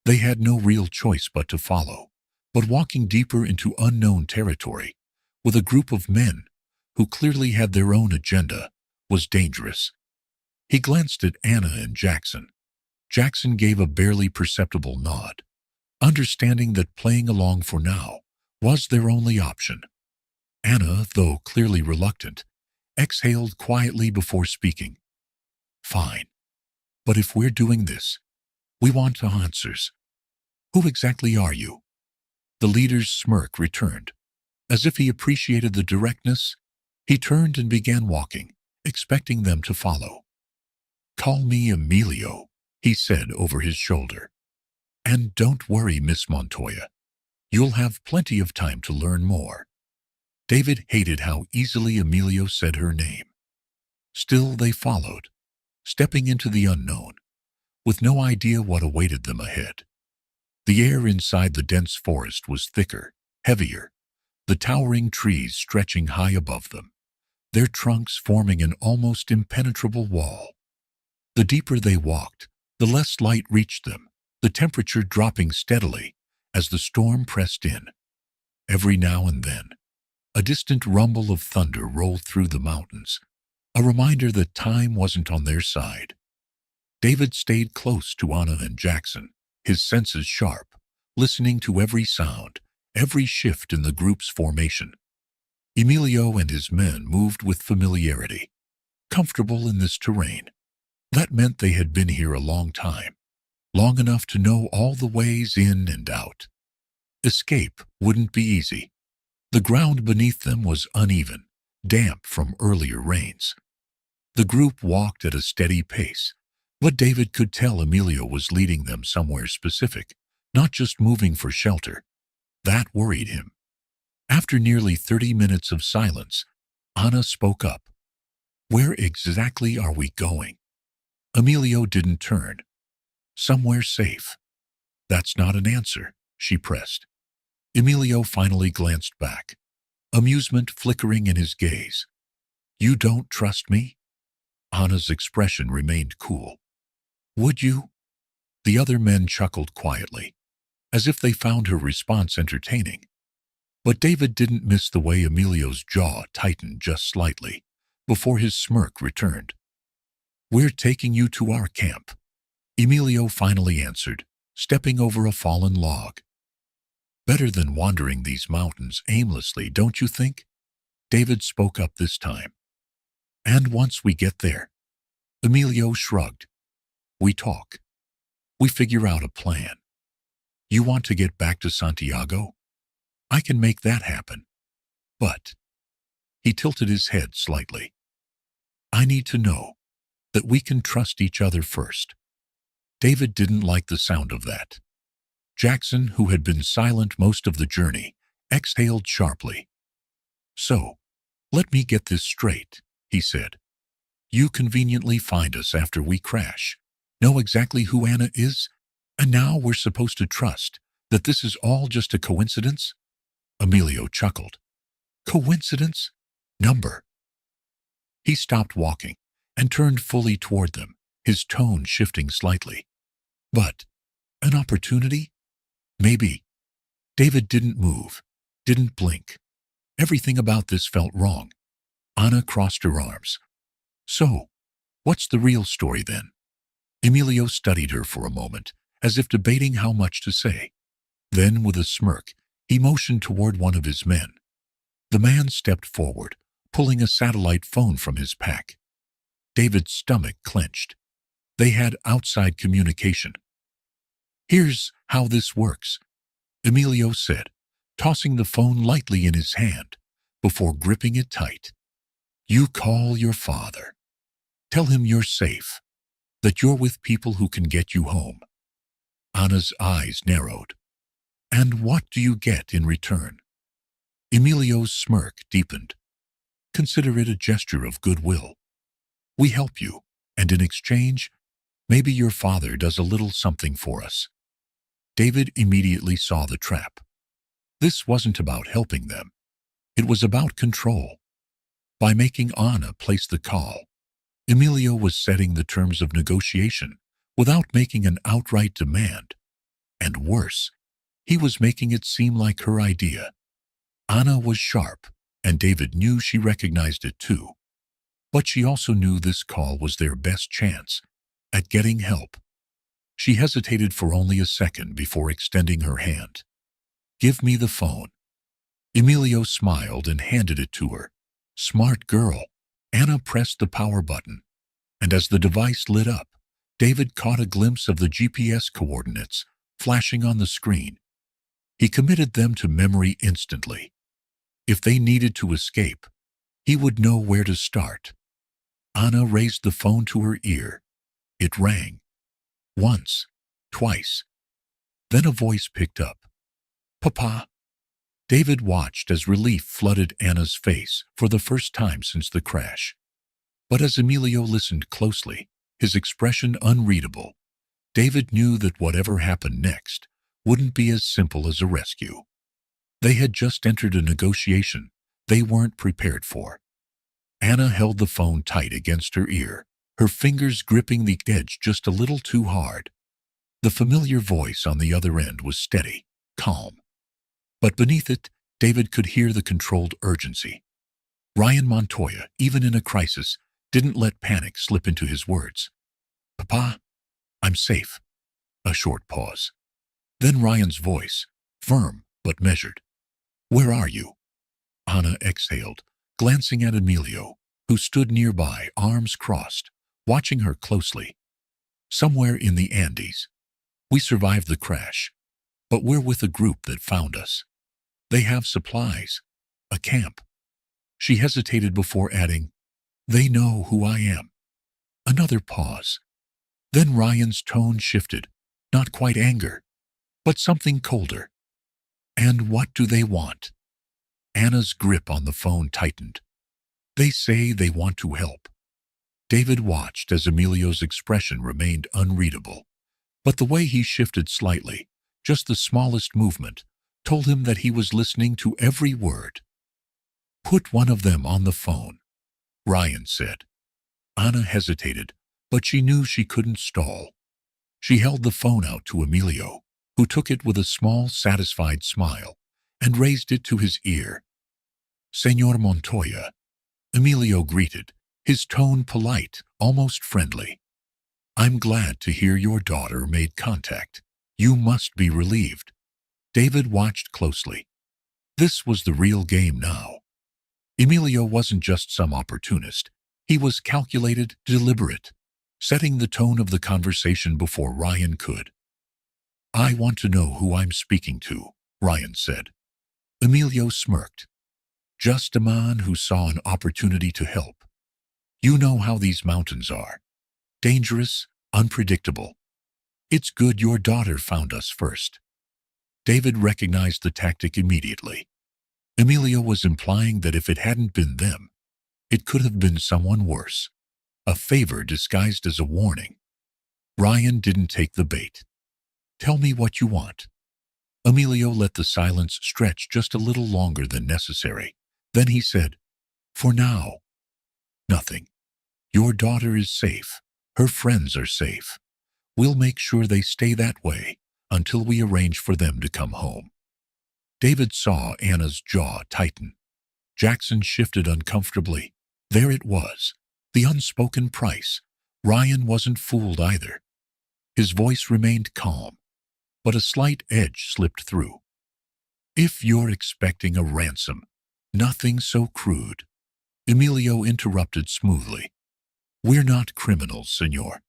They had no real choice but to follow, but walking deeper into unknown territory with a group of men who clearly had their own agenda was dangerous. He glanced at Anna and Jackson. Jackson gave a barely perceptible nod, understanding that playing along for now was their only option. Anna, though clearly reluctant, exhaled quietly before speaking. Fine. But if we're doing this, we want answers. Who exactly are you? The leader's smirk returned. As if he appreciated the directness, he turned and began walking, expecting them to follow. Call me Emilio, he said over his shoulder. And don't worry, Miss Montoya. You'll have plenty of time to learn more. David hated how easily Emilio said her name. Still they followed, stepping into the unknown, with no idea what awaited them ahead. The air inside the dense forest was thicker, heavier, the towering trees stretching high above them, their trunks forming an almost impenetrable wall. The deeper they walked, The less light reached them, the temperature dropping steadily as the storm pressed in. Every now and then, a distant rumble of thunder rolled through the mountains, a reminder that time wasn't on their side. David stayed close to Anna and Jackson, his senses sharp, listening to every sound, every shift in the group's formation. Emilio and his men moved with familiarity, comfortable in this terrain. That meant they had been here a long time, long enough to know all the ways in and out. Escape wouldn't be easy. The ground beneath them was uneven, damp from earlier rains. The group walked at a steady pace, but David could tell Emilio was leading them somewhere specific, not just moving for shelter. That worried him. After nearly 30 minutes of silence, Anna spoke up. "Where exactly are we going?" Emilio didn't turn. "Somewhere safe." "That's not an answer," she pressed. Emilio finally glanced back, amusement flickering in his gaze. "You don't trust me?" Anna's expression remained cool. "Would you?" The other men chuckled quietly, as if they found her response entertaining. But David didn't miss the way Emilio's jaw tightened just slightly before his smirk returned. "We're taking you to our camp," Emilio finally answered, stepping over a fallen log. "Better than wandering these mountains aimlessly, don't you think?" David spoke up this time. "And once we get there," Emilio shrugged, "we talk. We figure out a plan. You want to get back to Santiago? I can make that happen. But," he tilted his head slightly, "I need to know that we can trust each other first." David didn't like the sound of that. Jackson, who had been silent most of the journey, exhaled sharply. "So, let me get this straight," he said. "You conveniently find us after we crash, know exactly who Anna is, and now we're supposed to trust that this is all just a coincidence?" Emilio chuckled. "Coincidence? Number." He stopped walking and turned fully toward them, his tone shifting slightly. "But an opportunity? Maybe." David didn't move, didn't blink. Everything about this felt wrong. Anna crossed her arms. "So, what's the real story then?" Emilio studied her for a moment, as if debating how much to say. Then, with a smirk, he motioned toward one of his men. The man stepped forward, pulling a satellite phone from his pack. David's stomach clenched. They had outside communication. "Here's how this works," Emilio said, tossing the phone lightly in his hand before gripping it tight. "You call your father. Tell him you're safe, that you're with people who can get you home." Anna's eyes narrowed. "And what do you get in return?" Emilio's smirk deepened. "Consider it a gesture of goodwill. We help you, and in exchange, maybe your father does a little something for us." David immediately saw the trap. This wasn't about helping them. It was about control. By making Anna place the call, Emilio was setting the terms of negotiation without making an outright demand. And worse, he was making it seem like her idea. Anna was sharp, and David knew she recognized it too. But she also knew this call was their best chance at getting help. She hesitated for only a second before extending her hand. "Give me the phone." Emilio smiled and handed it to her. "Smart girl." Anna pressed the power button, and as the device lit up, David caught a glimpse of the GPS coordinates flashing on the screen. He committed them to memory instantly. If they needed to escape, he would know where to start. Anna raised the phone to her ear. It rang. Once, twice. Then a voice picked up. "Papa." David watched as relief flooded Anna's face for the first time since the crash. But as Emilio listened closely, his expression unreadable, David knew that whatever happened next wouldn't be as simple as a rescue. They had just entered a negotiation they weren't prepared for. Anna held the phone tight against her ear, her fingers gripping the edge just a little too hard. The familiar voice on the other end was steady, calm. But beneath it, David could hear the controlled urgency. Ryan Montoya, even in a crisis, didn't let panic slip into his words. "Papa, I'm safe." A short pause. Then Ryan's voice, firm but measured. "Where are you?" Anna exhaled, glancing at Emilio, who stood nearby, arms crossed, watching her closely. "Somewhere in the Andes. We survived the crash, but we're with a group that found us. They have supplies, a camp." She hesitated before adding, "They know who I am." Another pause. Then Ryan's tone shifted, not quite anger, but something colder. "And what do they want?" Anna's grip on the phone tightened. "They say they want to help." David watched as Emilio's expression remained unreadable, but the way he shifted slightly, just the smallest movement, told him that he was listening to every word. "Put one of them on the phone," Ryan said. Anna hesitated, but she knew she couldn't stall. She held the phone out to Emilio, who took it with a small, satisfied smile, and raised it to his ear. "Señor Montoya," Emilio greeted, his tone polite, almost friendly. "I'm glad to hear your daughter made contact. You must be relieved." David watched closely. This was the real game now. Emilio wasn't just some opportunist. He was calculated, deliberate, setting the tone of the conversation before Ryan could. "I want to know who I'm speaking to," Ryan said. Emilio smirked. "Just a man who saw an opportunity to help. You know how these mountains are. Dangerous, unpredictable. It's good your daughter found us first." David recognized the tactic immediately. Emilio was implying that if it hadn't been them, it could have been someone worse. A favor disguised as a warning. Ryan didn't take the bait. "Tell me what you want." Emilio let the silence stretch just a little longer than necessary. Then he said, "For now, nothing. Your daughter is safe. Her friends are safe. We'll make sure they stay that way until we arrange for them to come home." David saw Anna's jaw tighten. Jackson shifted uncomfortably. There it was, the unspoken price. Ryan wasn't fooled either. His voice remained calm, but a slight edge slipped through. "If you're expecting a ransom, nothing so crude." Emilio interrupted smoothly. "We're not criminals, senor.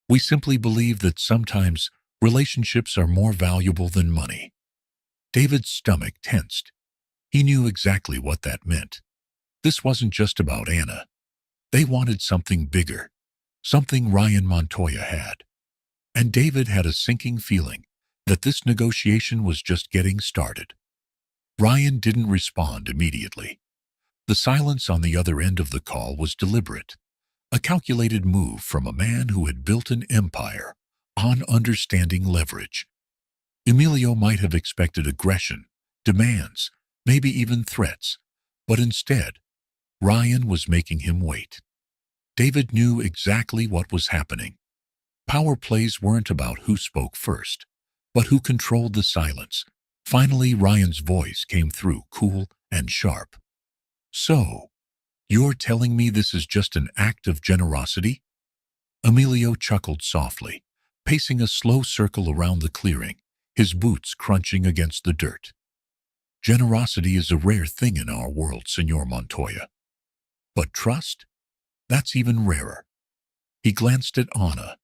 We simply believe that sometimes relationships are more valuable than money." David's stomach tensed. He knew exactly what that meant. This wasn't just about Anna. They wanted something bigger, something Ryan Montoya had. And David had a sinking feeling that this negotiation was just getting started. Ryan didn't respond immediately. The silence on the other end of the call was deliberate, a calculated move from a man who had built an empire on understanding leverage. Emilio might have expected aggression, demands, maybe even threats, but instead, Ryan was making him wait. David knew exactly what was happening. Power plays weren't about who spoke first, but who controlled the silence. Finally, Ryan's voice came through, cool and sharp. "So, you're telling me this is just an act of generosity?" Emilio chuckled softly, pacing a slow circle around the clearing, his boots crunching against the dirt. "Generosity is a rare thing in our world, Señor Montoya. But trust? That's even rarer." He glanced at Anna,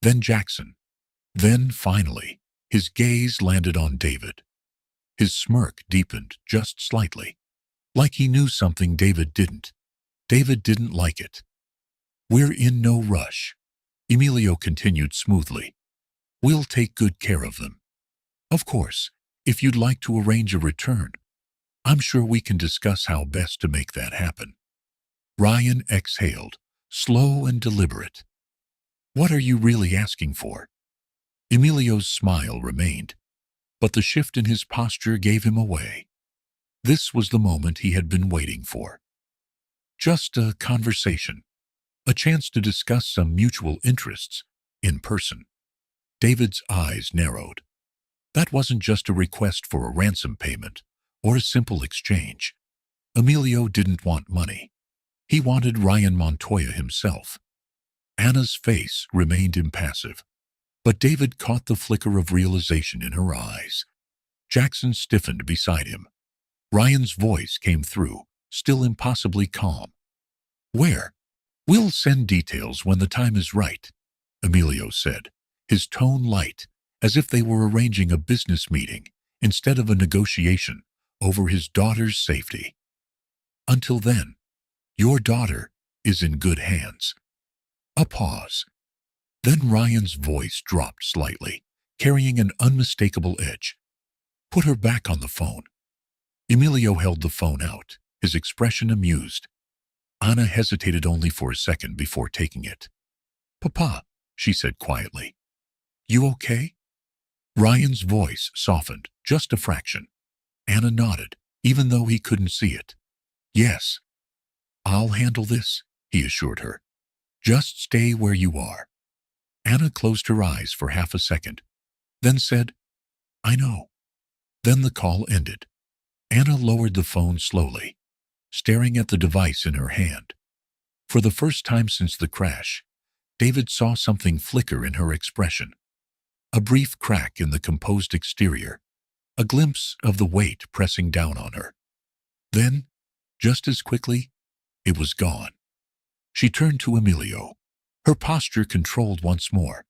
then Jackson. Then, finally, his gaze landed on David. His smirk deepened just slightly, like he knew something David didn't. David didn't like it. "We're in no rush," Emilio continued smoothly. "We'll take good care of them. Of course, if you'd like to arrange a return, I'm sure we can discuss how best to make that happen." Ryan exhaled, slow and deliberate. "What are you really asking for?" Emilio's smile remained, but the shift in his posture gave him away. This was the moment he had been waiting for. "Just a conversation. a chance to discuss some mutual interests in person. David's eyes narrowed. That wasn't just a request for a ransom payment or a simple exchange. Emilio didn't want money. He wanted Ryan Montoya himself. Anna's face remained impassive, but David caught the flicker of realization in her eyes. Jackson stiffened beside him. Ryan's voice came through, still impossibly calm. "Where?" "We'll send details when the time is right," Emilio said, his tone light, as if they were arranging a business meeting instead of a negotiation over his daughter's safety. "Until then, your daughter is in good hands." A pause. Then Ryan's voice dropped slightly, carrying an unmistakable edge. "Put her back on the phone." Emilio held the phone out, his expression amused. Anna hesitated only for a second before taking it. "Papa," she said quietly. "You okay?" Ryan's voice softened, just a fraction. Anna nodded, even though he couldn't see it. "Yes." "I'll handle this," he assured her. "Just stay where you are." Anna closed her eyes for half a second, then said, "I know." Then the call ended. Anna lowered the phone slowly, staring at the device in her hand. For the first time since the crash, David saw something flicker in her expression. A brief crack in the composed exterior, a glimpse of the weight pressing down on her. Then, just as quickly, it was gone. She turned to Emilio, her posture controlled once more.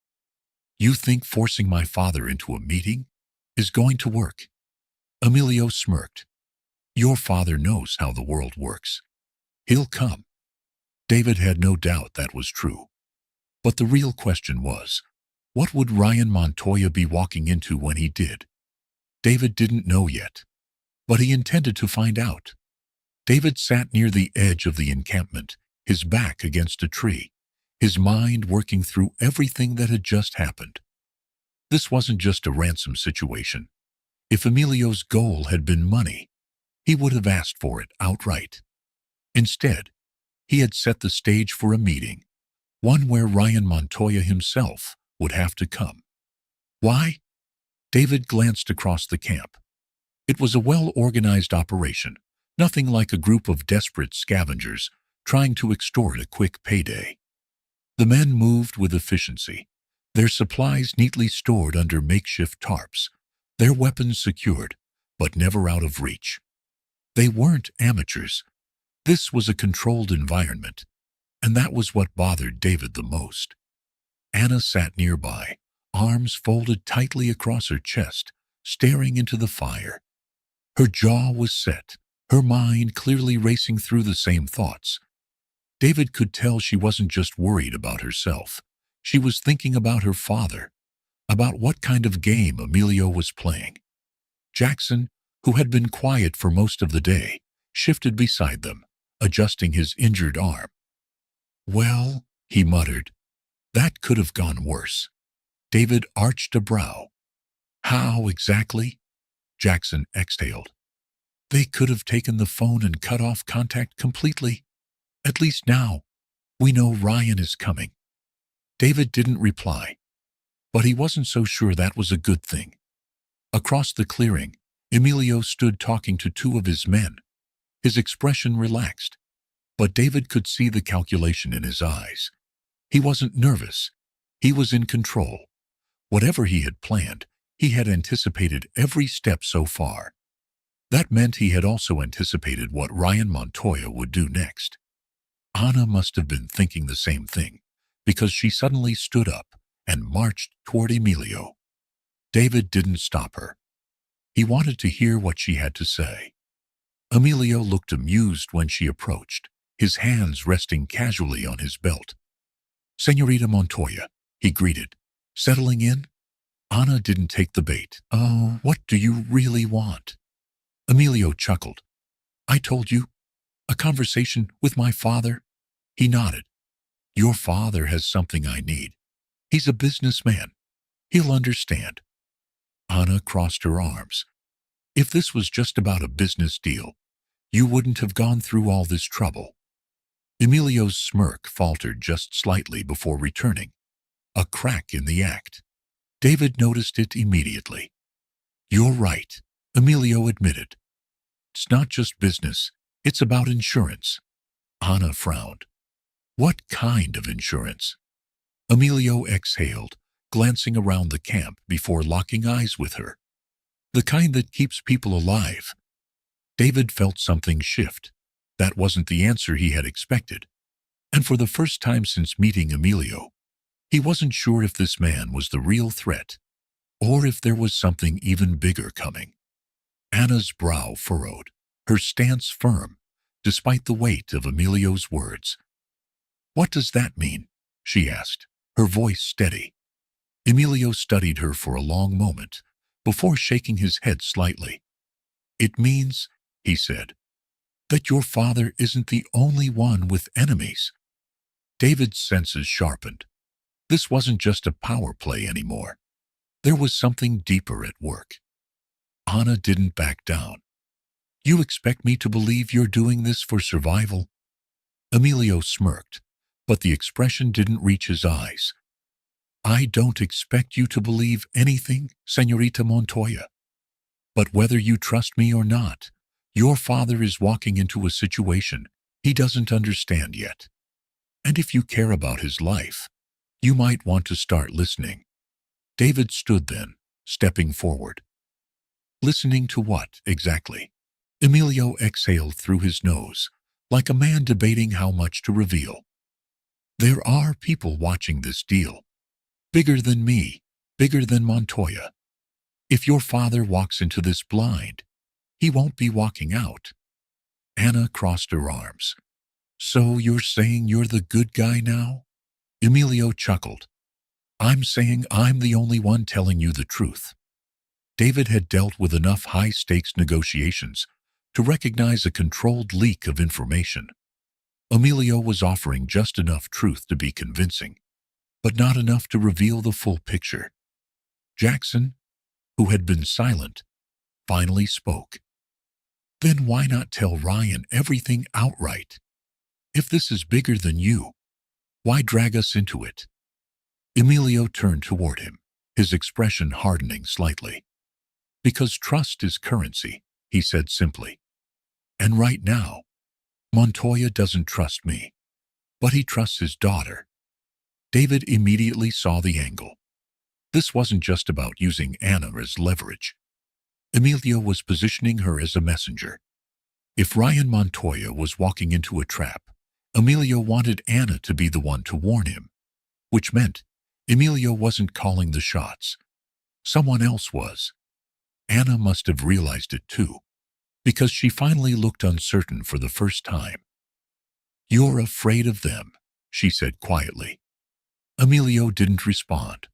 "You think forcing my father into a meeting is going to work?" Emilio smirked. "Your father knows how the world works. He'll come." David had no doubt that was true. But the real question was, what would Ryan Montoya be walking into when he did? David didn't know yet, but he intended to find out. David sat near the edge of the encampment, his back against a tree, his mind working through everything that had just happened. This wasn't just a ransom situation. If Emilio's goal had been money, he would have asked for it outright. Instead, he had set the stage for a meeting, one where Ryan Montoya himself would have to come. Why? David glanced across the camp. It was a well-organized operation, nothing like a group of desperate scavengers trying to extort a quick payday. The men moved with efficiency, their supplies neatly stored under makeshift tarps, their weapons secured, but never out of reach. They weren't amateurs. This was a controlled environment, and that was what bothered David the most. Anna sat nearby, arms folded tightly across her chest, staring into the fire. Her jaw was set, her mind clearly racing through the same thoughts. David could tell she wasn't just worried about herself. She was thinking about her father, about what kind of game Emilio was playing. Jackson, who had been quiet for most of the day, shifted beside them, adjusting his injured arm. "Well," he muttered, "that could have gone worse." David arched a brow. "How exactly?" Jackson exhaled. "They could have taken the phone and cut off contact completely. At least now, we know Ryan is coming." David didn't reply, but he wasn't so sure that was a good thing. Across the clearing, Emilio stood talking to two of his men. His expression relaxed, but David could see the calculation in his eyes. He wasn't nervous. He was in control. Whatever he had planned, he had anticipated every step so far. That meant he had also anticipated what Ryan Montoya would do next. Anna must have been thinking the same thing, because she suddenly stood up and marched toward Emilio. David didn't stop her. He wanted to hear what she had to say. Emilio looked amused when she approached, his hands resting casually on his belt. "Señorita Montoya," he greeted. "Settling in?" Anna didn't take the bait. "Oh, what do you really want?" Emilio chuckled. "I told you. A conversation with my father." He nodded. "Your father has something I need. He's a businessman. He'll understand." Anna crossed her arms. "If this was just about a business deal, you wouldn't have gone through all this trouble." Emilio's smirk faltered just slightly before returning. A crack in the act. David noticed it immediately. "You're right," Emilio admitted. "It's not just business, it's about insurance." Anna frowned. "What kind of insurance?" Emilio exhaled, glancing around the camp before locking eyes with her. "The kind that keeps people alive." David felt something shift. That wasn't the answer he had expected. And for the first time since meeting Emilio, he wasn't sure if this man was the real threat, or if there was something even bigger coming. Anna's brow furrowed, her stance firm, despite the weight of Emilio's words. "What does that mean?" she asked, her voice steady. Emilio studied her for a long moment, before shaking his head slightly. "It means," he said, "that your father isn't the only one with enemies." David's senses sharpened. This wasn't just a power play anymore. There was something deeper at work. Anna didn't back down. "You expect me to believe you're doing this for survival?" Emilio smirked, but the expression didn't reach his eyes. "I don't expect you to believe anything, Señorita Montoya. But whether you trust me or not, your father is walking into a situation he doesn't understand yet. And if you care about his life, you might want to start listening." David stood then, stepping forward. "Listening to what, exactly?" Emilio exhaled through his nose, like a man debating how much to reveal. "There are people watching this deal. Bigger than me, bigger than Montoya. If your father walks into this blind, he won't be walking out." Anna crossed her arms. "So you're saying you're the good guy now?" Emilio chuckled. "I'm saying I'm the only one telling you the truth." David had dealt with enough high-stakes negotiations to recognize a controlled leak of information. Emilio was offering just enough truth to be convincing, but not enough to reveal the full picture. Jackson, who had been silent, finally spoke. "Then why not tell Ryan everything outright? If this is bigger than you, why drag us into it?" Emilio turned toward him, his expression hardening slightly. "Because trust is currency," he said simply. "And right now, Montoya doesn't trust me, but he trusts his daughter." David immediately saw the angle. This wasn't just about using Anna as leverage. Emilio was positioning her as a messenger. If Ryan Montoya was walking into a trap, Emilio wanted Anna to be the one to warn him, which meant Emilio wasn't calling the shots. Someone else was. Anna must have realized it too, because she finally looked uncertain for the first time. "You're afraid of them," she said quietly. Emilio didn't respond,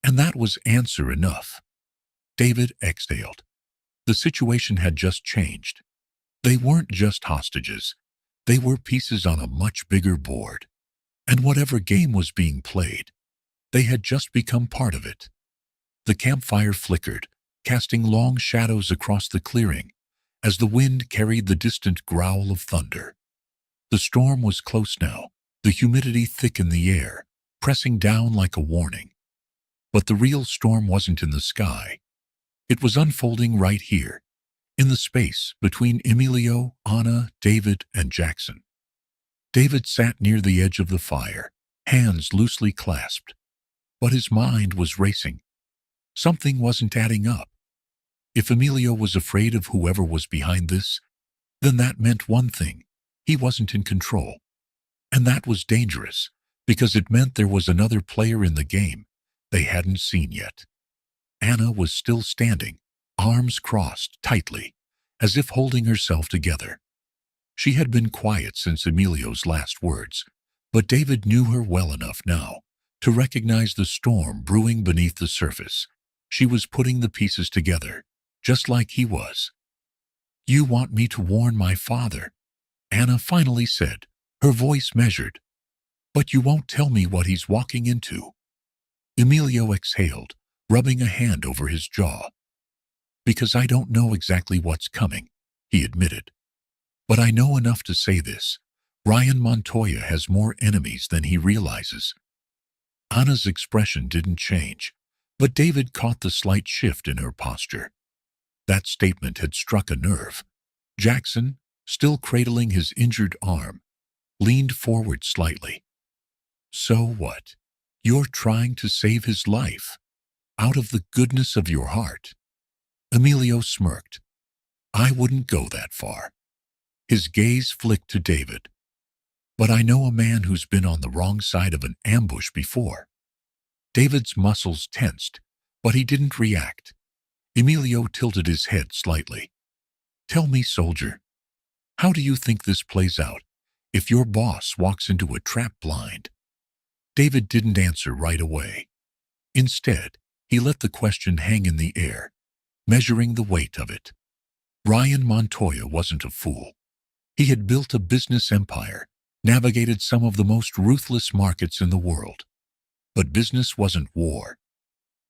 and that was answer enough. David exhaled. The situation had just changed. They weren't just hostages. They were pieces on a much bigger board. And whatever game was being played, they had just become part of it. The campfire flickered, casting long shadows across the clearing as the wind carried the distant growl of thunder. The storm was close now, the humidity thick in the air, pressing down like a warning. But the real storm wasn't in the sky. It was unfolding right here, in the space between Emilio, Anna, David, and Jackson. David sat near the edge of the fire, hands loosely clasped. But his mind was racing. Something wasn't adding up. If Emilio was afraid of whoever was behind this, then that meant one thing: he wasn't in control. And that was dangerous, because it meant there was another player in the game they hadn't seen yet. Anna was still standing, arms crossed tightly, as if holding herself together. She had been quiet since Emilio's last words, but David knew her well enough now to recognize the storm brewing beneath the surface. She was putting the pieces together, just like he was. "You want me to warn my father," Anna finally said, her voice measured. "But you won't tell me what he's walking into." Emilio exhaled, rubbing a hand over his jaw. "Because I don't know exactly what's coming," he admitted. "But I know enough to say this: Ryan Montoya has more enemies than he realizes. Anna's expression didn't change, but David caught the slight shift in her posture. That statement had struck a nerve. Jackson, still cradling his injured arm, leaned forward slightly. So what? You're trying to save his life, out of the goodness of your heart. Emilio smirked. I wouldn't go that far. His gaze flicked to David. But I know a man who's been on the wrong side of an ambush before. David's muscles tensed, but he didn't react. Emilio tilted his head slightly. Tell me, soldier, how do you think this plays out if your boss walks into a trap blind? David didn't answer right away. Instead, he let the question hang in the air, measuring the weight of it. Ryan Montoya wasn't a fool. He had built a business empire, navigated some of the most ruthless markets in the world. But business wasn't war.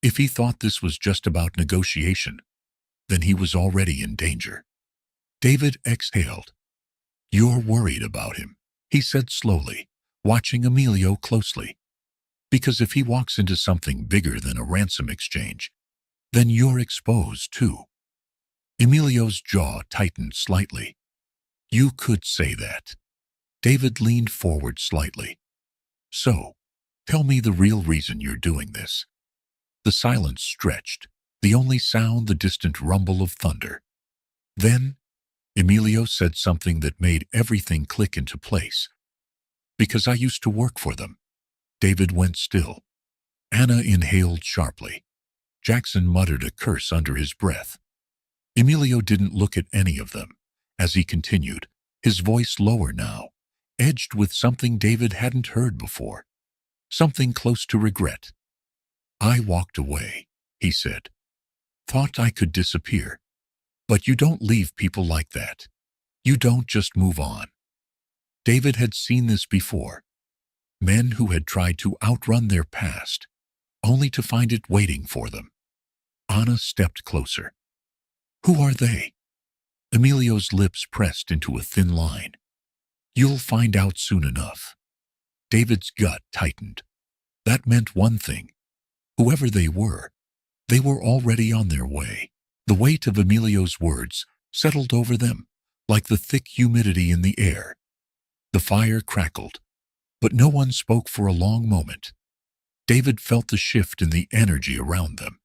If he thought this was just about negotiation, then he was already in danger. David exhaled. You're worried about him, he said slowly, watching Emilio closely. Because if he walks into something bigger than a ransom exchange, then you're exposed too. Emilio's jaw tightened slightly. You could say that. David leaned forward slightly. So, tell me the real reason you're doing this. The silence stretched, the only sound the distant rumble of thunder. Then, Emilio said something that made everything click into place. Because I used to work for them. David went still. Anna inhaled sharply. Jackson muttered a curse under his breath. Emilio didn't look at any of them. As he continued, his voice lower now, edged with something David hadn't heard before. Something close to regret. I walked away, he said. Thought I could disappear. But you don't leave people like that. You don't just move on. David had seen this before. Men who had tried to outrun their past, only to find it waiting for them. Anna stepped closer. Who are they? Emilio's lips pressed into a thin line. You'll find out soon enough. David's gut tightened. That meant one thing. Whoever they were already on their way. The weight of Emilio's words settled over them, like the thick humidity in the air. The fire crackled, but no one spoke for a long moment. David felt the shift in the energy around them.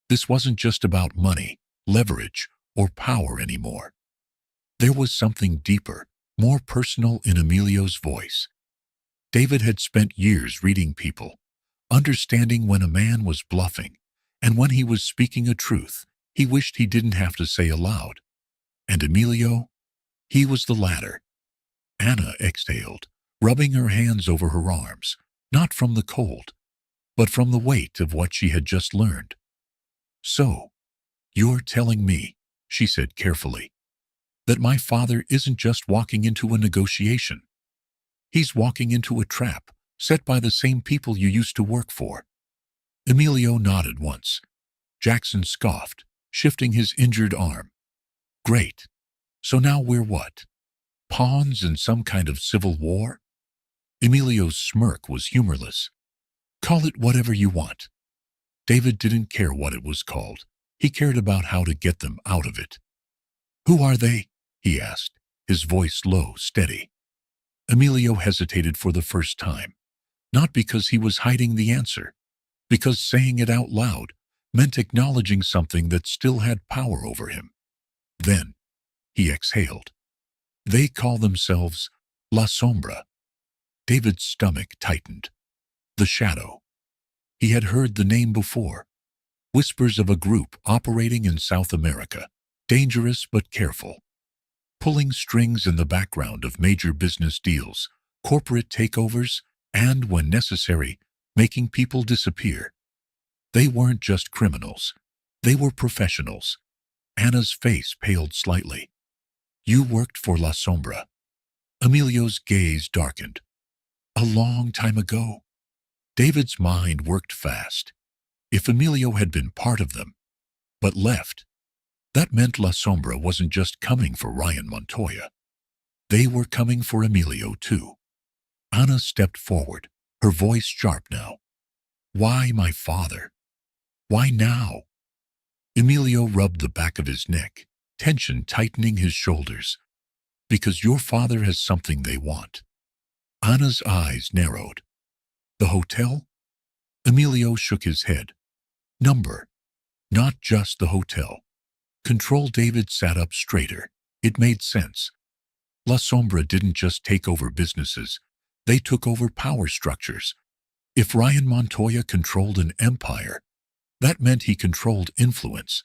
This wasn't just about money, leverage, or power anymore. There was something deeper, more personal in Emilio's voice. David had spent years reading people, understanding when a man was bluffing, and when he was speaking a truth he wished he didn't have to say aloud. And Emilio? He was the latter. Anna exhaled, rubbing her hands over her arms, not from the cold, but from the weight of what she had just learned. So, you're telling me, she said carefully, that my father isn't just walking into a negotiation. He's walking into a trap set by the same people you used to work for. Emilio nodded once. Jackson scoffed, shifting his injured arm. Great. So now we're what? Pawns in some kind of civil war? Emilio's smirk was humorless. Call it whatever you want. David didn't care what it was called. He cared about how to get them out of it. Who are they? He asked, his voice low, steady. Emilio hesitated for the first time, not because he was hiding the answer, because saying it out loud meant acknowledging something that still had power over him. Then, he exhaled. They call themselves La Sombra. David's stomach tightened. The Shadow. He had heard the name before. Whispers of a group operating in South America, dangerous but careful. Pulling strings in the background of major business deals, corporate takeovers, and, when necessary, making people disappear. They weren't just criminals. They were professionals. Anna's face paled slightly. You worked for La Sombra. Emilio's gaze darkened. A long time ago. David's mind worked fast. If Emilio had been part of them, but left, that meant La Sombra wasn't just coming for Ryan Montoya. They were coming for Emilio, too. Anna stepped forward, her voice sharp now. Why my father? Why now? Emilio rubbed the back of his neck, tension tightening his shoulders. Because your father has something they want. Anna's eyes narrowed. The hotel? Emilio shook his head. Number. Not just the hotel. Control. David sat up straighter. It made sense. La Sombra didn't just take over businesses. They took over power structures. If Ryan Montoya controlled an empire, that meant he controlled influence,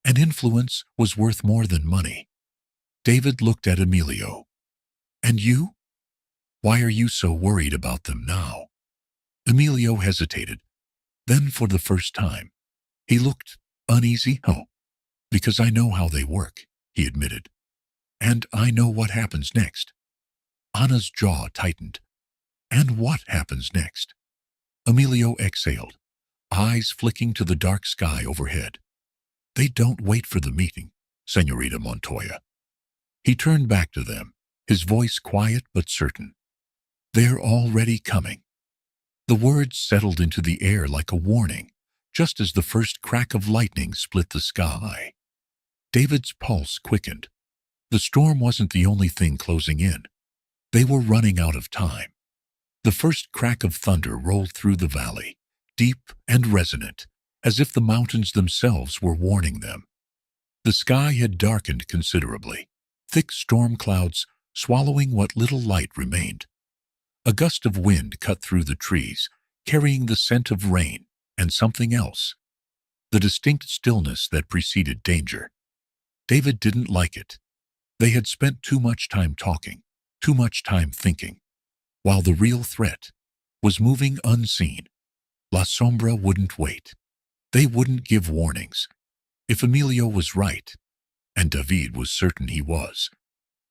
and influence was worth more than money. David looked at Emilio. And you? Why are you so worried about them now? Emilio hesitated. Then for the first time, he looked uneasy. Oh, because I know how they work, he admitted. And I know what happens next. Anna's jaw tightened. And what happens next? Emilio exhaled, eyes flicking to the dark sky overhead. They don't wait for the meeting, Señorita Montoya. He turned back to them, his voice quiet but certain. They're already coming. The words settled into the air like a warning, just as the first crack of lightning split the sky. David's pulse quickened. The storm wasn't the only thing closing in. They were running out of time. The first crack of thunder rolled through the valley, deep and resonant, as if the mountains themselves were warning them. The sky had darkened considerably, thick storm clouds swallowing what little light remained. A gust of wind cut through the trees, carrying the scent of rain and something else, the distinct stillness that preceded danger. David didn't like it. They had spent too much time talking, too much time thinking, while the real threat was moving unseen. La Sombra wouldn't wait. They wouldn't give warnings. If Emilio was right, and David was certain he was,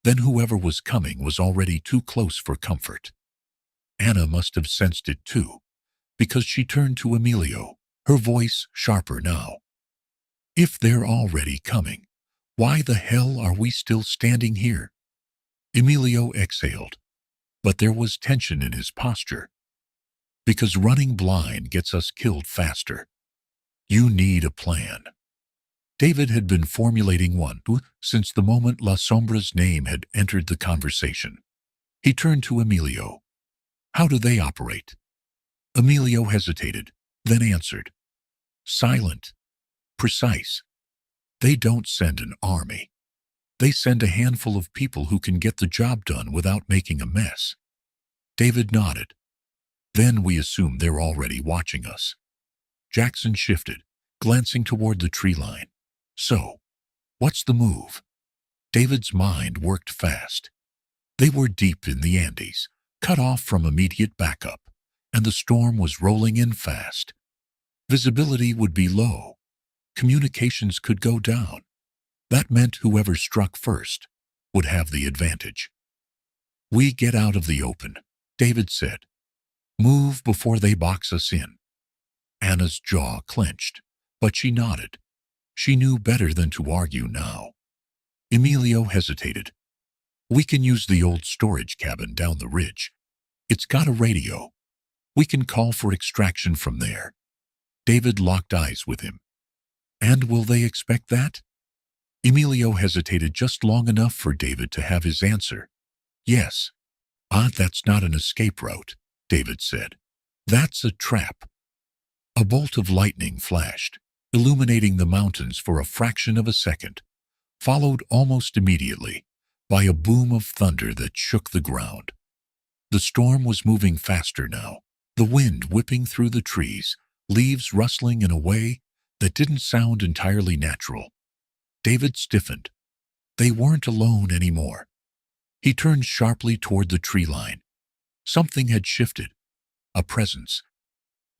then whoever was coming was already too close for comfort. Anna must have sensed it too, because she turned to Emilio, her voice sharper now. If they're already coming, why the hell are we still standing here? Emilio exhaled, but there was tension in his posture. Because running blind gets us killed faster. You need a plan. David had been formulating one since the moment La Sombra's name had entered the conversation. He turned to Emilio. How do they operate? Emilio hesitated, then answered. Silent. Precise. They don't send an army. They send a handful of people who can get the job done without making a mess. David nodded. Then we assume they're already watching us. Jackson shifted, glancing toward the tree line. So, what's the move? David's mind worked fast. They were deep in the Andes, cut off from immediate backup, and the storm was rolling in fast. Visibility would be low. Communications could go down. That meant whoever struck first would have the advantage. We get out of the open, David said. Move before they box us in. Anna's jaw clenched, but she nodded. She knew better than to argue now. Emilio hesitated. We can use the old storage cabin down the ridge. It's got a radio. We can call for extraction from there. David locked eyes with him. And will they expect that? Emilio hesitated just long enough for David to have his answer. Yes. That's not an escape route, David said. That's a trap. A bolt of lightning flashed, illuminating the mountains for a fraction of a second, followed almost immediately by a boom of thunder that shook the ground. The storm was moving faster now, the wind whipping through the trees, leaves rustling in a way that didn't sound entirely natural. David stiffened. They weren't alone anymore. He turned sharply toward the tree line. Something had shifted. A presence.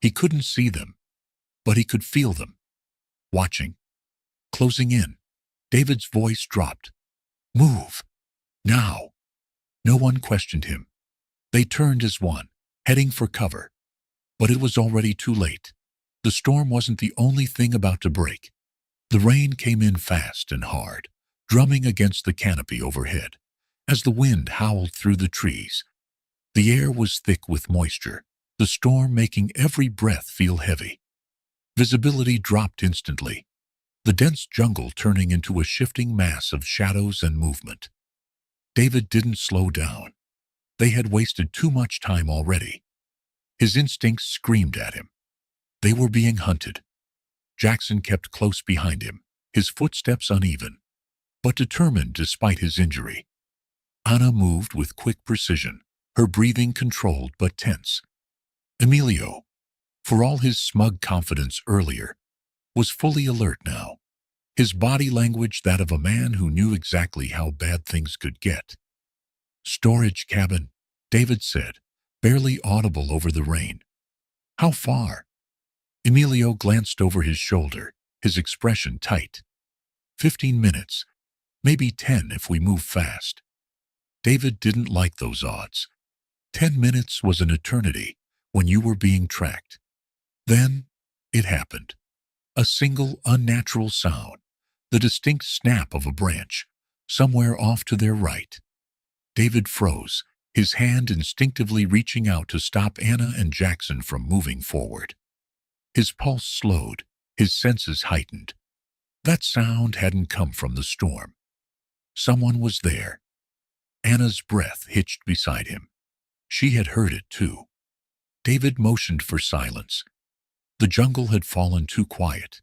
He couldn't see them, but he could feel them. Watching. Closing in. David's voice dropped. Move. Now. No one questioned him. They turned as one, heading for cover. But it was already too late. The storm wasn't the only thing about to break. The rain came in fast and hard, drumming against the canopy overhead, as the wind howled through the trees. The air was thick with moisture, the storm making every breath feel heavy. Visibility dropped instantly, the dense jungle turning into a shifting mass of shadows and movement. David didn't slow down. They had wasted too much time already. His instincts screamed at him. They were being hunted. Jackson kept close behind him, his footsteps uneven, but determined despite his injury. Anna moved with quick precision, her breathing controlled but tense. Emilio, for all his smug confidence earlier, was fully alert now, his body language that of a man who knew exactly how bad things could get. "Storage cabin," David said, barely audible over the rain. "How far?" Emilio glanced over his shoulder, his expression tight. 15 minutes, maybe 10 if we move fast. David didn't like those odds. 10 minutes was an eternity when you were being tracked. Then it happened. A single unnatural sound, the distinct snap of a branch, somewhere off to their right. David froze, his hand instinctively reaching out to stop Anna and Jackson from moving forward. His pulse slowed, his senses heightened. That sound hadn't come from the storm. Someone was there. Anna's breath hitched beside him. She had heard it too. David motioned for silence. The jungle had fallen too quiet.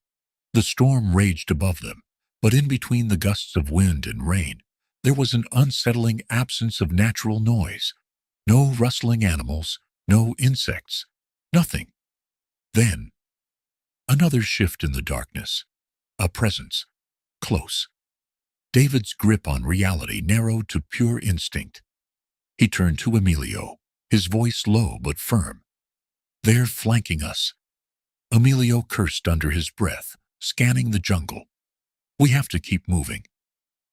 The storm raged above them, but in between the gusts of wind and rain, there was an unsettling absence of natural noise. No rustling animals, no insects, nothing. Then, another shift in the darkness. A presence. Close. David's grip on reality narrowed to pure instinct. He turned to Emilio, his voice low but firm. "They're flanking us." Emilio cursed under his breath, scanning the jungle. "We have to keep moving."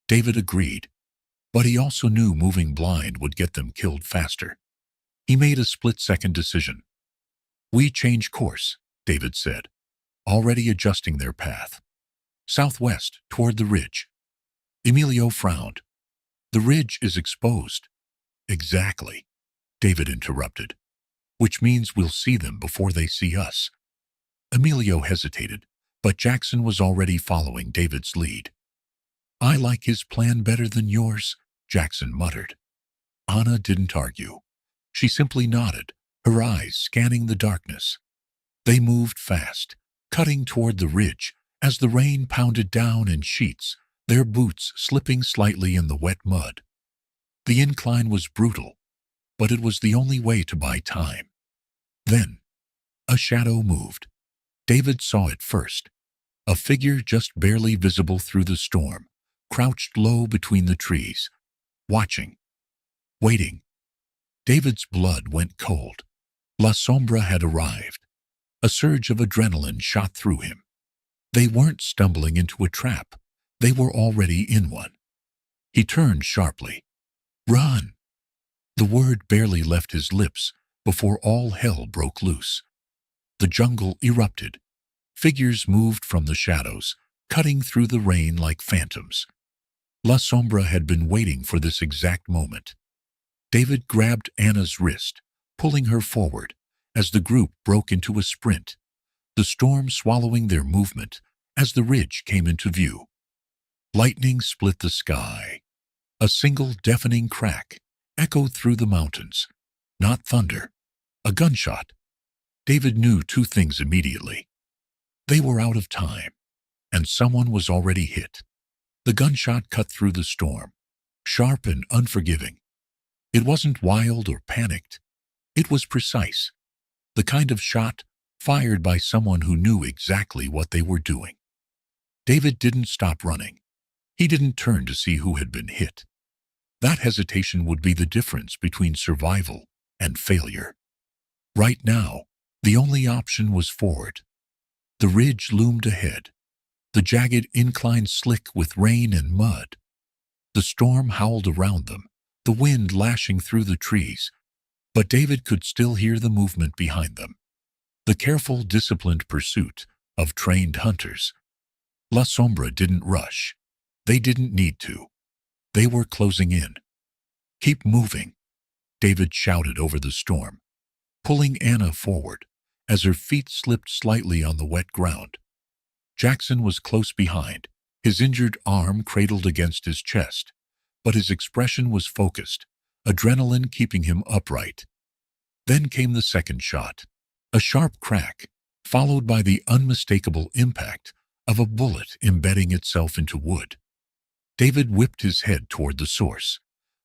David agreed, but he also knew moving blind would get them killed faster. He made a split-second decision. "We change course," David said, already adjusting their path. "Southwest, toward the ridge." Emilio frowned. "The ridge is exposed." "Exactly," David interrupted. "Which means we'll see them before they see us." Emilio hesitated, but Jackson was already following David's lead. "I like his plan better than yours," Jackson muttered. Anna didn't argue. She simply nodded, her eyes scanning the darkness. They moved fast, cutting toward the ridge as the rain pounded down in sheets, their boots slipping slightly in the wet mud. The incline was brutal, but it was the only way to buy time. Then, a shadow moved. David saw it first. A figure just barely visible through the storm, crouched low between the trees, watching, waiting. David's blood went cold. La Sombra had arrived. A surge of adrenaline shot through him. They weren't stumbling into a trap. They were already in one. He turned sharply. "Run!" The word barely left his lips before all hell broke loose. The jungle erupted. Figures moved from the shadows, cutting through the rain like phantoms. La Sombra had been waiting for this exact moment. David grabbed Anna's wrist, pulling her forward as the group broke into a sprint, the storm swallowing their movement as the ridge came into view. Lightning split the sky. A single deafening crack echoed through the mountains. Not thunder, a gunshot. David knew two things immediately. They were out of time, and someone was already hit. The gunshot cut through the storm, sharp and unforgiving. It wasn't wild or panicked. It was precise, the kind of shot fired by someone who knew exactly what they were doing. David didn't stop running. He didn't turn to see who had been hit. That hesitation would be the difference between survival and failure. Right now, the only option was forward. The ridge loomed ahead, the jagged incline slick with rain and mud. The storm howled around them, the wind lashing through the trees, but David could still hear the movement behind them. The careful, disciplined pursuit of trained hunters. La Sombra didn't rush. They didn't need to. They were closing in. "Keep moving," David shouted over the storm, pulling Anna forward as her feet slipped slightly on the wet ground. Jackson was close behind, his injured arm cradled against his chest, but his expression was focused, adrenaline keeping him upright. Then came the second shot, a sharp crack, followed by the unmistakable impact of a bullet embedding itself into wood. David whipped his head toward the source,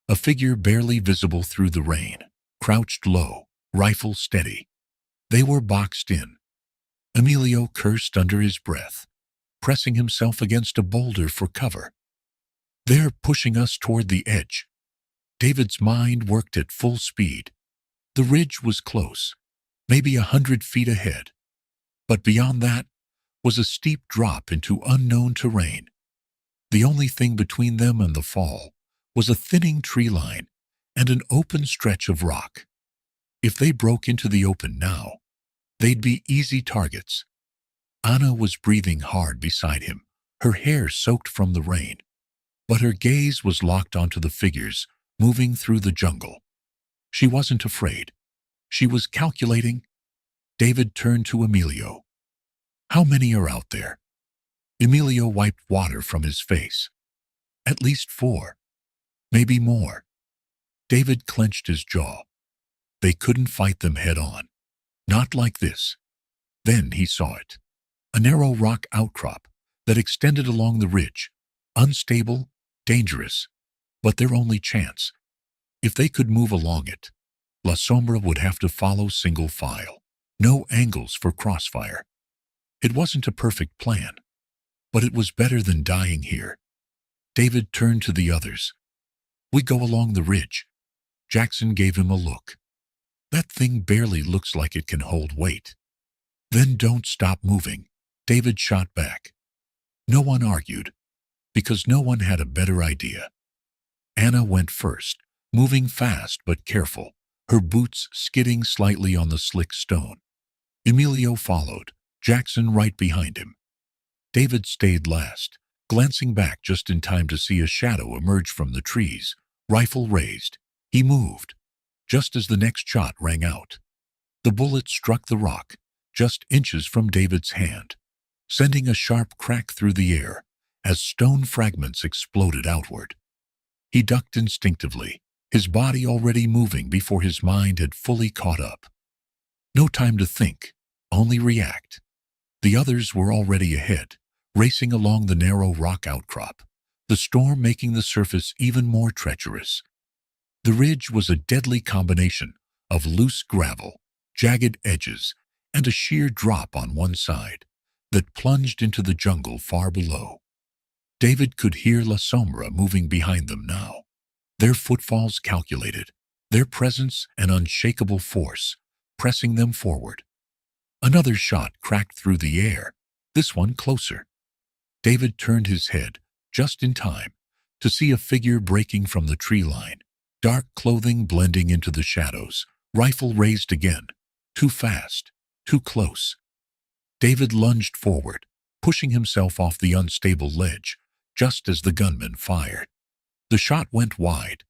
a figure barely visible through the rain, crouched low, rifle steady. They were boxed in. Emilio cursed under his breath, pressing himself against a boulder for cover. "They're pushing us toward the edge." David's mind worked at full speed. The ridge was close, maybe 100 feet ahead. But beyond that was a steep drop into unknown terrain. The only thing between them and the fall was a thinning tree line and an open stretch of rock. If they broke into the open now, they'd be easy targets. Anna was breathing hard beside him, her hair soaked from the rain, but her gaze was locked onto the figures moving through the jungle. She wasn't afraid. She was calculating. David turned to Emilio. "How many are out there?" Emilio wiped water from his face. "At least 4. Maybe more." David clenched his jaw. They couldn't fight them head on. Not like this. Then he saw it. A narrow rock outcrop that extended along the ridge. Unstable, dangerous, but their only chance. If they could move along it, La Sombra would have to follow single file. No angles for crossfire. It wasn't a perfect plan, but it was better than dying here. David turned to the others. "We go along the ridge." Jackson gave him a look. "That thing barely looks like it can hold weight." "Then don't stop moving," David shot back. No one argued, because no one had a better idea. Anna went first, moving fast but careful, her boots skidding slightly on the slick stone. Emilio followed, Jackson right behind him. David stayed last, glancing back just in time to see a shadow emerge from the trees, rifle raised. He moved, just as the next shot rang out. The bullet struck the rock, just inches from David's hand, sending a sharp crack through the air as stone fragments exploded outward. He ducked instinctively, his body already moving before his mind had fully caught up. No time to think, only react. The others were already ahead, racing along the narrow rock outcrop, the storm making the surface even more treacherous. The ridge was a deadly combination of loose gravel, jagged edges, and a sheer drop on one side that plunged into the jungle far below. David could hear La Sombra moving behind them now, their footfalls calculated, their presence an unshakable force, pressing them forward. Another shot cracked through the air, this one closer. David turned his head, just in time, to see a figure breaking from the tree line, dark clothing blending into the shadows, rifle raised again, too fast, too close. David lunged forward, pushing himself off the unstable ledge, just as the gunman fired. The shot went wide,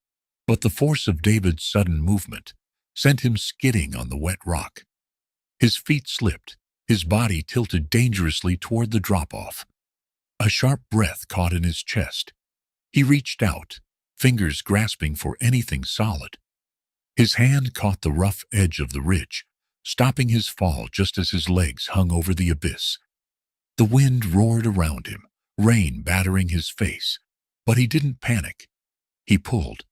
but the force of David's sudden movement sent him skidding on the wet rock. His feet slipped, his body tilted dangerously toward the drop-off. A sharp breath caught in his chest. He reached out, fingers grasping for anything solid. His hand caught the rough edge of the ridge, stopping his fall just as his legs hung over the abyss. The wind roared around him, rain battering his face, but he didn't panic. He pulled.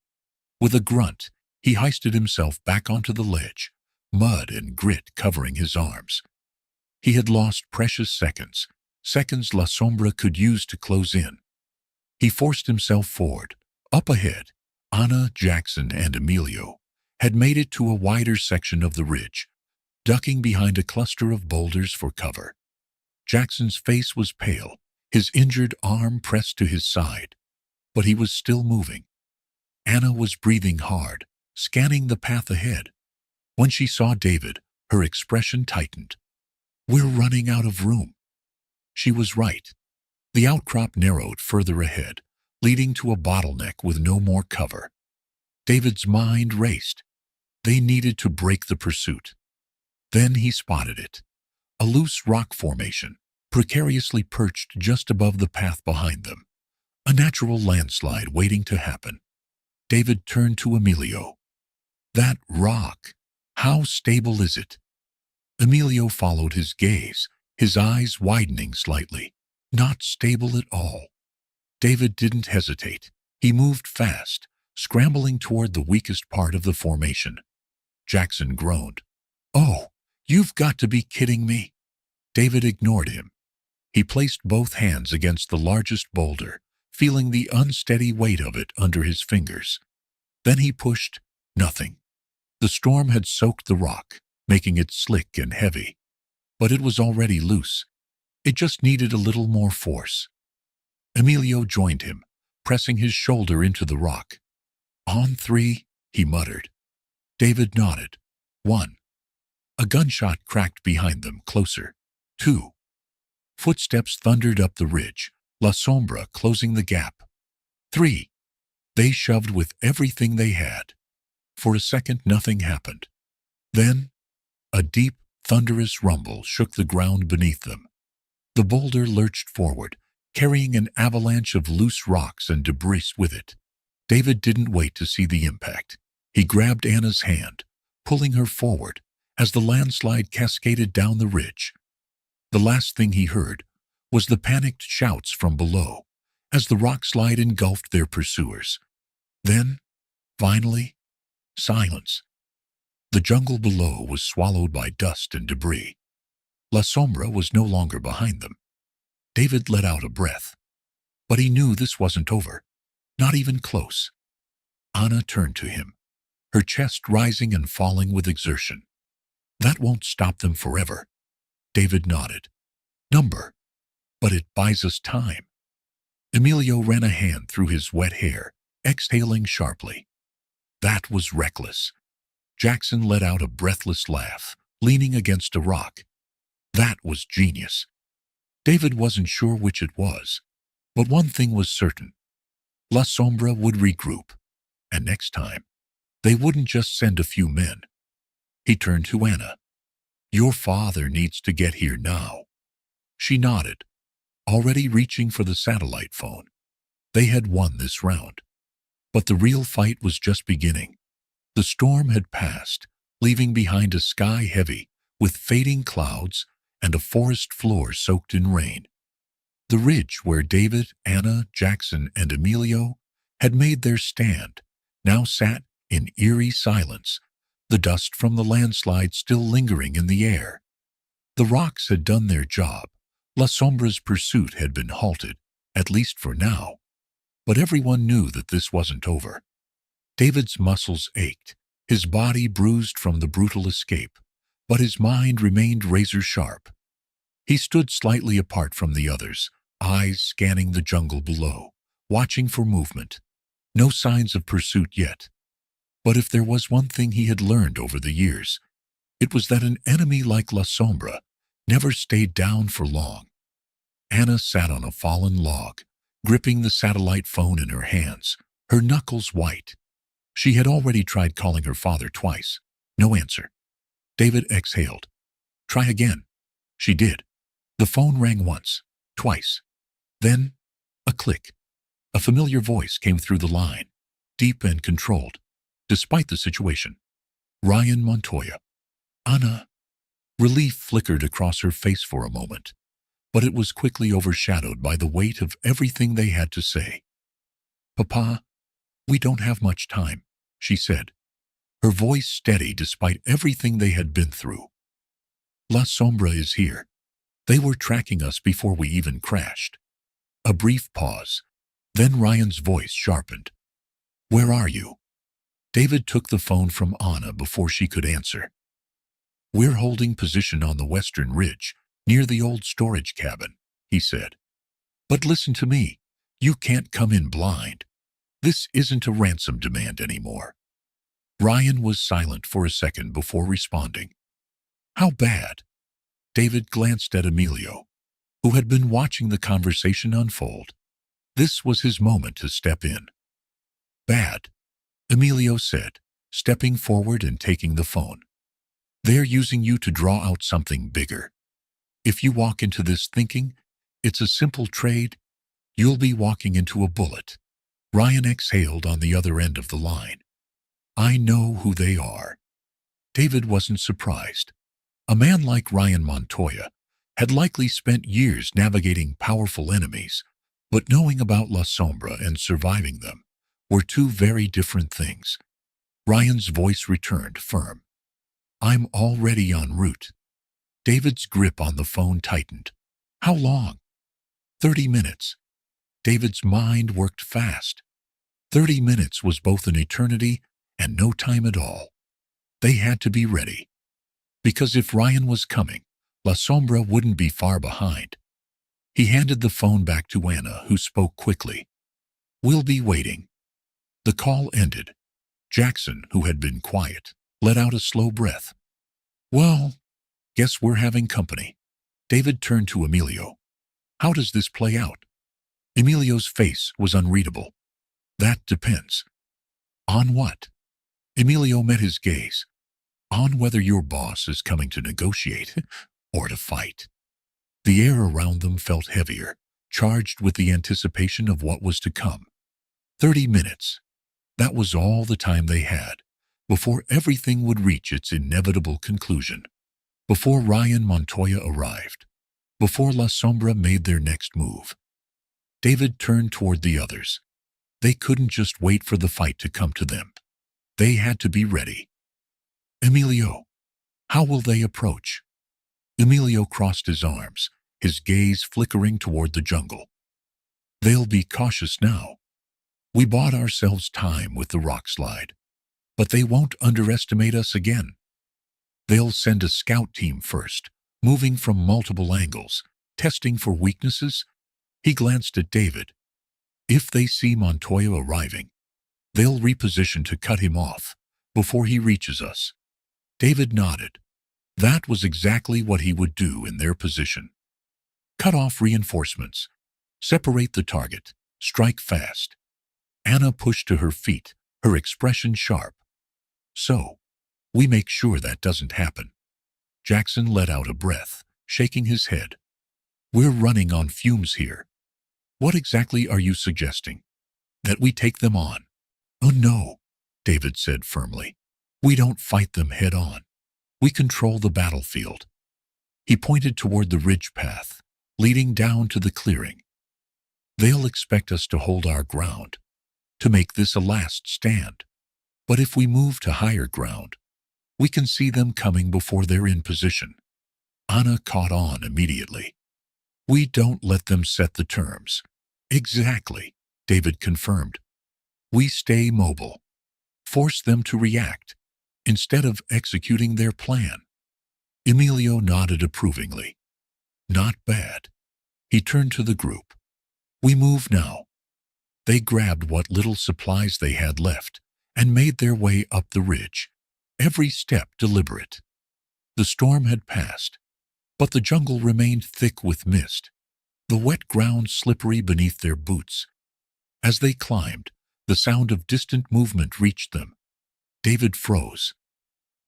With a grunt, he hoisted himself back onto the ledge, mud and grit covering his arms. He had lost precious seconds, seconds La Sombra could use to close in. He forced himself forward. Up ahead, Anna, Jackson, and Emilio had made it to a wider section of the ridge, ducking behind a cluster of boulders for cover. Jackson's face was pale, his injured arm pressed to his side, but he was still moving. Anna was breathing hard, scanning the path ahead. When she saw David, her expression tightened. "We're running out of room." She was right. The outcrop narrowed further ahead, leading to a bottleneck with no more cover. David's mind raced. They needed to break the pursuit. Then he spotted it. A loose rock formation, precariously perched just above the path behind them. A natural landslide waiting to happen. David turned to Emilio. "That rock, how stable is it?" Emilio followed his gaze, his eyes widening slightly. "Not stable at all." David didn't hesitate. He moved fast, scrambling toward the weakest part of the formation. Jackson groaned. "Oh, you've got to be kidding me." David ignored him. He placed both hands against the largest boulder, feeling the unsteady weight of it under his fingers. Then he pushed. Nothing. The storm had soaked the rock, making it slick and heavy. But it was already loose. It just needed a little more force. Emilio joined him, pressing his shoulder into the rock. "On 3, he muttered. David nodded. 1. A gunshot cracked behind them, closer. 2. Footsteps thundered up the ridge, La Sombra closing the gap. 3. They shoved with everything they had. For a second, nothing happened. Then, a deep, thunderous rumble shook the ground beneath them. The boulder lurched forward, carrying an avalanche of loose rocks and debris with it. David didn't wait to see the impact. He grabbed Anna's hand, pulling her forward as the landslide cascaded down the ridge. The last thing he heard was the panicked shouts from below as the rockslide engulfed their pursuers. Then, finally, silence. The jungle below was swallowed by dust and debris. La Sombra was no longer behind them. David let out a breath. But he knew this wasn't over. Not even close. Anna turned to him, her chest rising and falling with exertion. "That won't stop them forever." David nodded. "Number. But it buys us time." Emilio ran a hand through his wet hair, exhaling sharply. "That was reckless." Jackson let out a breathless laugh, leaning against a rock. "That was genius." David wasn't sure which it was, but one thing was certain. La Sombra would regroup, and next time, they wouldn't just send a few men. He turned to Anna. "Your father needs to get here now." She nodded, already reaching for the satellite phone. They had won this round. But the real fight was just beginning. The storm had passed, leaving behind a sky heavy with fading clouds and a forest floor soaked in rain. The ridge where David, Anna, Jackson, and Emilio had made their stand now sat in eerie silence, the dust from the landslide still lingering in the air. The rocks had done their job. La Sombra's pursuit had been halted, at least for now. But everyone knew that this wasn't over. David's muscles ached, his body bruised from the brutal escape, but his mind remained razor-sharp. He stood slightly apart from the others, eyes scanning the jungle below, watching for movement. No signs of pursuit yet. But if there was one thing he had learned over the years, it was that an enemy like La Sombra never stayed down for long. Anna sat on a fallen log, gripping the satellite phone in her hands, her knuckles white. She had already tried calling her father twice. No answer. David exhaled. "Try again." She did. The phone rang once, twice. Then, a click. A familiar voice came through the line, deep and controlled, despite the situation. Ryan Montoya. "Anna." Relief flickered across her face for a moment, but it was quickly overshadowed by the weight of everything they had to say. "Papa, we don't have much time," she said, her voice steady despite everything they had been through. "La Sombra is here. They were tracking us before we even crashed." A brief pause. Then Ryan's voice sharpened. "Where are you?" David took the phone from Anna before she could answer. "We're holding position on the western ridge, near the old storage cabin," he said. "But listen to me. You can't come in blind. This isn't a ransom demand anymore." Ryan was silent for a second before responding. "How bad?" David glanced at Emilio, who had been watching the conversation unfold. This was his moment to step in. "Bad." Emilio said, stepping forward and taking the phone. They're using you to draw out something bigger. If you walk into this thinking it's a simple trade, you'll be walking into a bullet. Ryan exhaled on the other end of the line. I know who they are. David wasn't surprised. A man like Ryan Montoya had likely spent years navigating powerful enemies, but knowing about La Sombra and surviving them were two very different things. Ryan's voice returned firm. I'm already en route. David's grip on the phone tightened. How long? 30 minutes. David's mind worked fast. 30 minutes was both an eternity and no time at all. They had to be ready. Because if Ryan was coming, La Sombra wouldn't be far behind. He handed the phone back to Anna, who spoke quickly. We'll be waiting. The call ended. Jackson, who had been quiet, let out a slow breath. Well, guess we're having company. David turned to Emilio. How does this play out? Emilio's face was unreadable. That depends. On what? Emilio met his gaze. On whether your boss is coming to negotiate or to fight. The air around them felt heavier, charged with the anticipation of what was to come. 30 minutes. That was all the time they had, before everything would reach its inevitable conclusion. Before Ryan Montoya arrived. Before La Sombra made their next move. David turned toward the others. They couldn't just wait for the fight to come to them. They had to be ready. Emilio, how will they approach? Emilio crossed his arms, his gaze flickering toward the jungle. They'll be cautious now. We bought ourselves time with the rock slide, but they won't underestimate us again. They'll send a scout team first, moving from multiple angles, testing for weaknesses. He glanced at David. If they see Montoya arriving, they'll reposition to cut him off before he reaches us. David nodded. That was exactly what he would do in their position. Cut off reinforcements. Separate the target. Strike fast. Anna pushed to her feet, her expression sharp. So, we make sure that doesn't happen. Jackson let out a breath, shaking his head. We're running on fumes here. What exactly are you suggesting? That we take them on? Oh no, David said firmly. We don't fight them head on. We control the battlefield. He pointed toward the ridge path, leading down to the clearing. They'll expect us to hold our ground, to make this a last stand. But if we move to higher ground, we can see them coming before they're in position. Anna caught on immediately. We don't let them set the terms. Exactly, David confirmed. We stay mobile. Force them to react, instead of executing their plan. Emilio nodded approvingly. Not bad. He turned to the group. We move now. They grabbed what little supplies they had left and made their way up the ridge, every step deliberate. The storm had passed, but the jungle remained thick with mist, the wet ground slippery beneath their boots. As they climbed, the sound of distant movement reached them. David froze.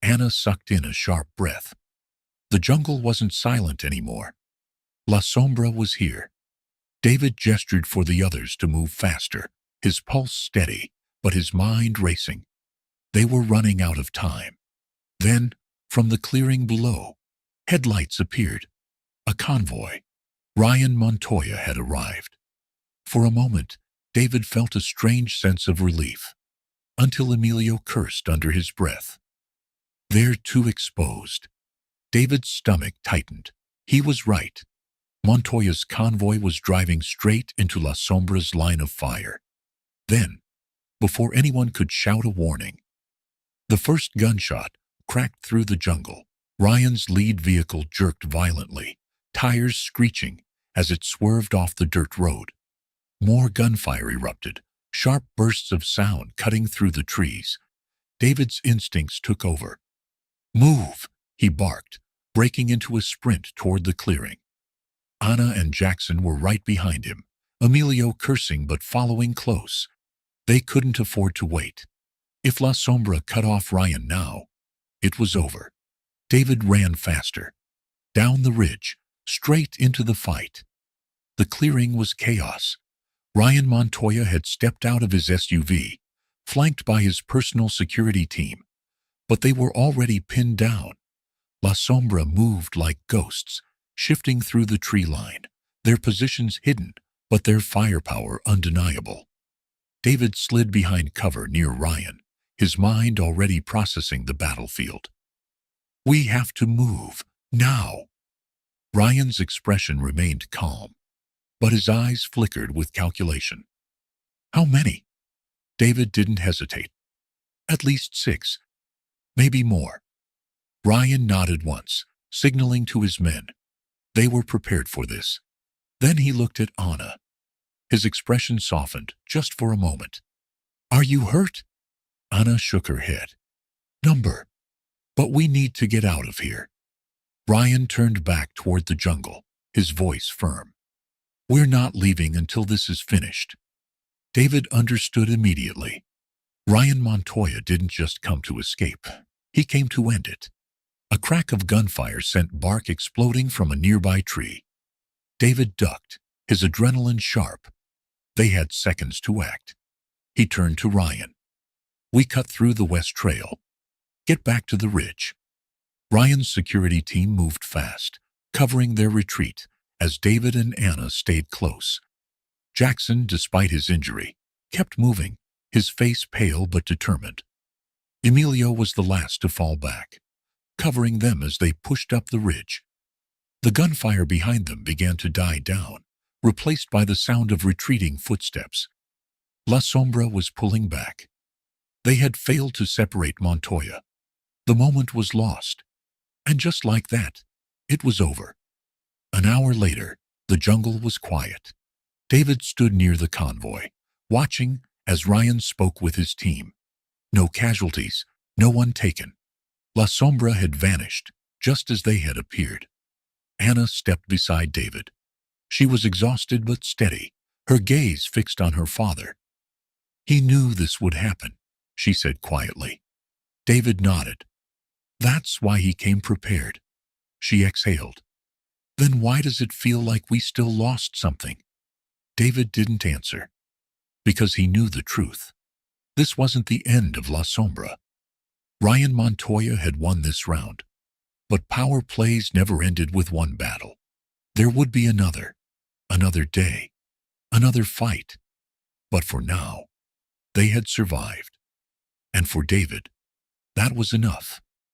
Anna sucked in a sharp breath. The jungle wasn't silent anymore. La Sombra was here. David gestured for the others to move faster, his pulse steady, but his mind racing. They were running out of time. Then, from the clearing below, headlights appeared. A convoy. Ryan Montoya had arrived. For a moment, David felt a strange sense of relief, until Emilio cursed under his breath. They're too exposed. David's stomach tightened. He was right. Montoya's convoy was driving straight into La Sombra's line of fire. Then, before anyone could shout a warning, the first gunshot cracked through the jungle. Ryan's lead vehicle jerked violently, tires screeching as it swerved off the dirt road. More gunfire erupted, sharp bursts of sound cutting through the trees. David's instincts took over. Move, he barked, breaking into a sprint toward the clearing. Anna and Jackson were right behind him, Emilio cursing but following close. They couldn't afford to wait. If La Sombra cut off Ryan now, it was over. David ran faster, down the ridge, straight into the fight. The clearing was chaos. Ryan Montoya had stepped out of his SUV, flanked by his personal security team, but they were already pinned down. La Sombra moved like ghosts, shifting through the tree line, their positions hidden, but their firepower undeniable. David slid behind cover near Ryan, his mind already processing the battlefield. "We have to move, now." Ryan's expression remained calm, but his eyes flickered with calculation. "How many?" David didn't hesitate. "At least 6, maybe more." Ryan nodded once, signaling to his men. They were prepared for this. Then he looked at Anna. His expression softened, just for a moment. "Are you hurt?" Anna shook her head. "Number. But we need to get out of here." Ryan turned back toward the jungle, his voice firm. "We're not leaving until this is finished." David understood immediately. Ryan Montoya didn't just come to escape. He came to end it. A crack of gunfire sent bark exploding from a nearby tree. David ducked, his adrenaline sharp. They had seconds to act. He turned to Ryan. "We cut through the west trail. Get back to the ridge." Ryan's security team moved fast, covering their retreat, as David and Anna stayed close. Jackson, despite his injury, kept moving, his face pale but determined. Emilio was the last to fall back, covering them as they pushed up the ridge. The gunfire behind them began to die down, replaced by the sound of retreating footsteps. La Sombra was pulling back. They had failed to separate Montoya. The moment was lost. And just like that, it was over. An hour later, the jungle was quiet. David stood near the convoy, watching as Ryan spoke with his team. No casualties, no one taken. La Sombra had vanished, just as they had appeared. Anna stepped beside David. She was exhausted but steady, her gaze fixed on her father. "He knew this would happen," she said quietly. David nodded. "That's why he came prepared." She exhaled. "Then why does it feel like we still lost something?" David didn't answer. Because he knew the truth. This wasn't the end of La Sombra. Ryan Montoya had won this round. But power plays never ended with one battle. There would be another day, another fight. But for now, they had survived. And for David, that was enough.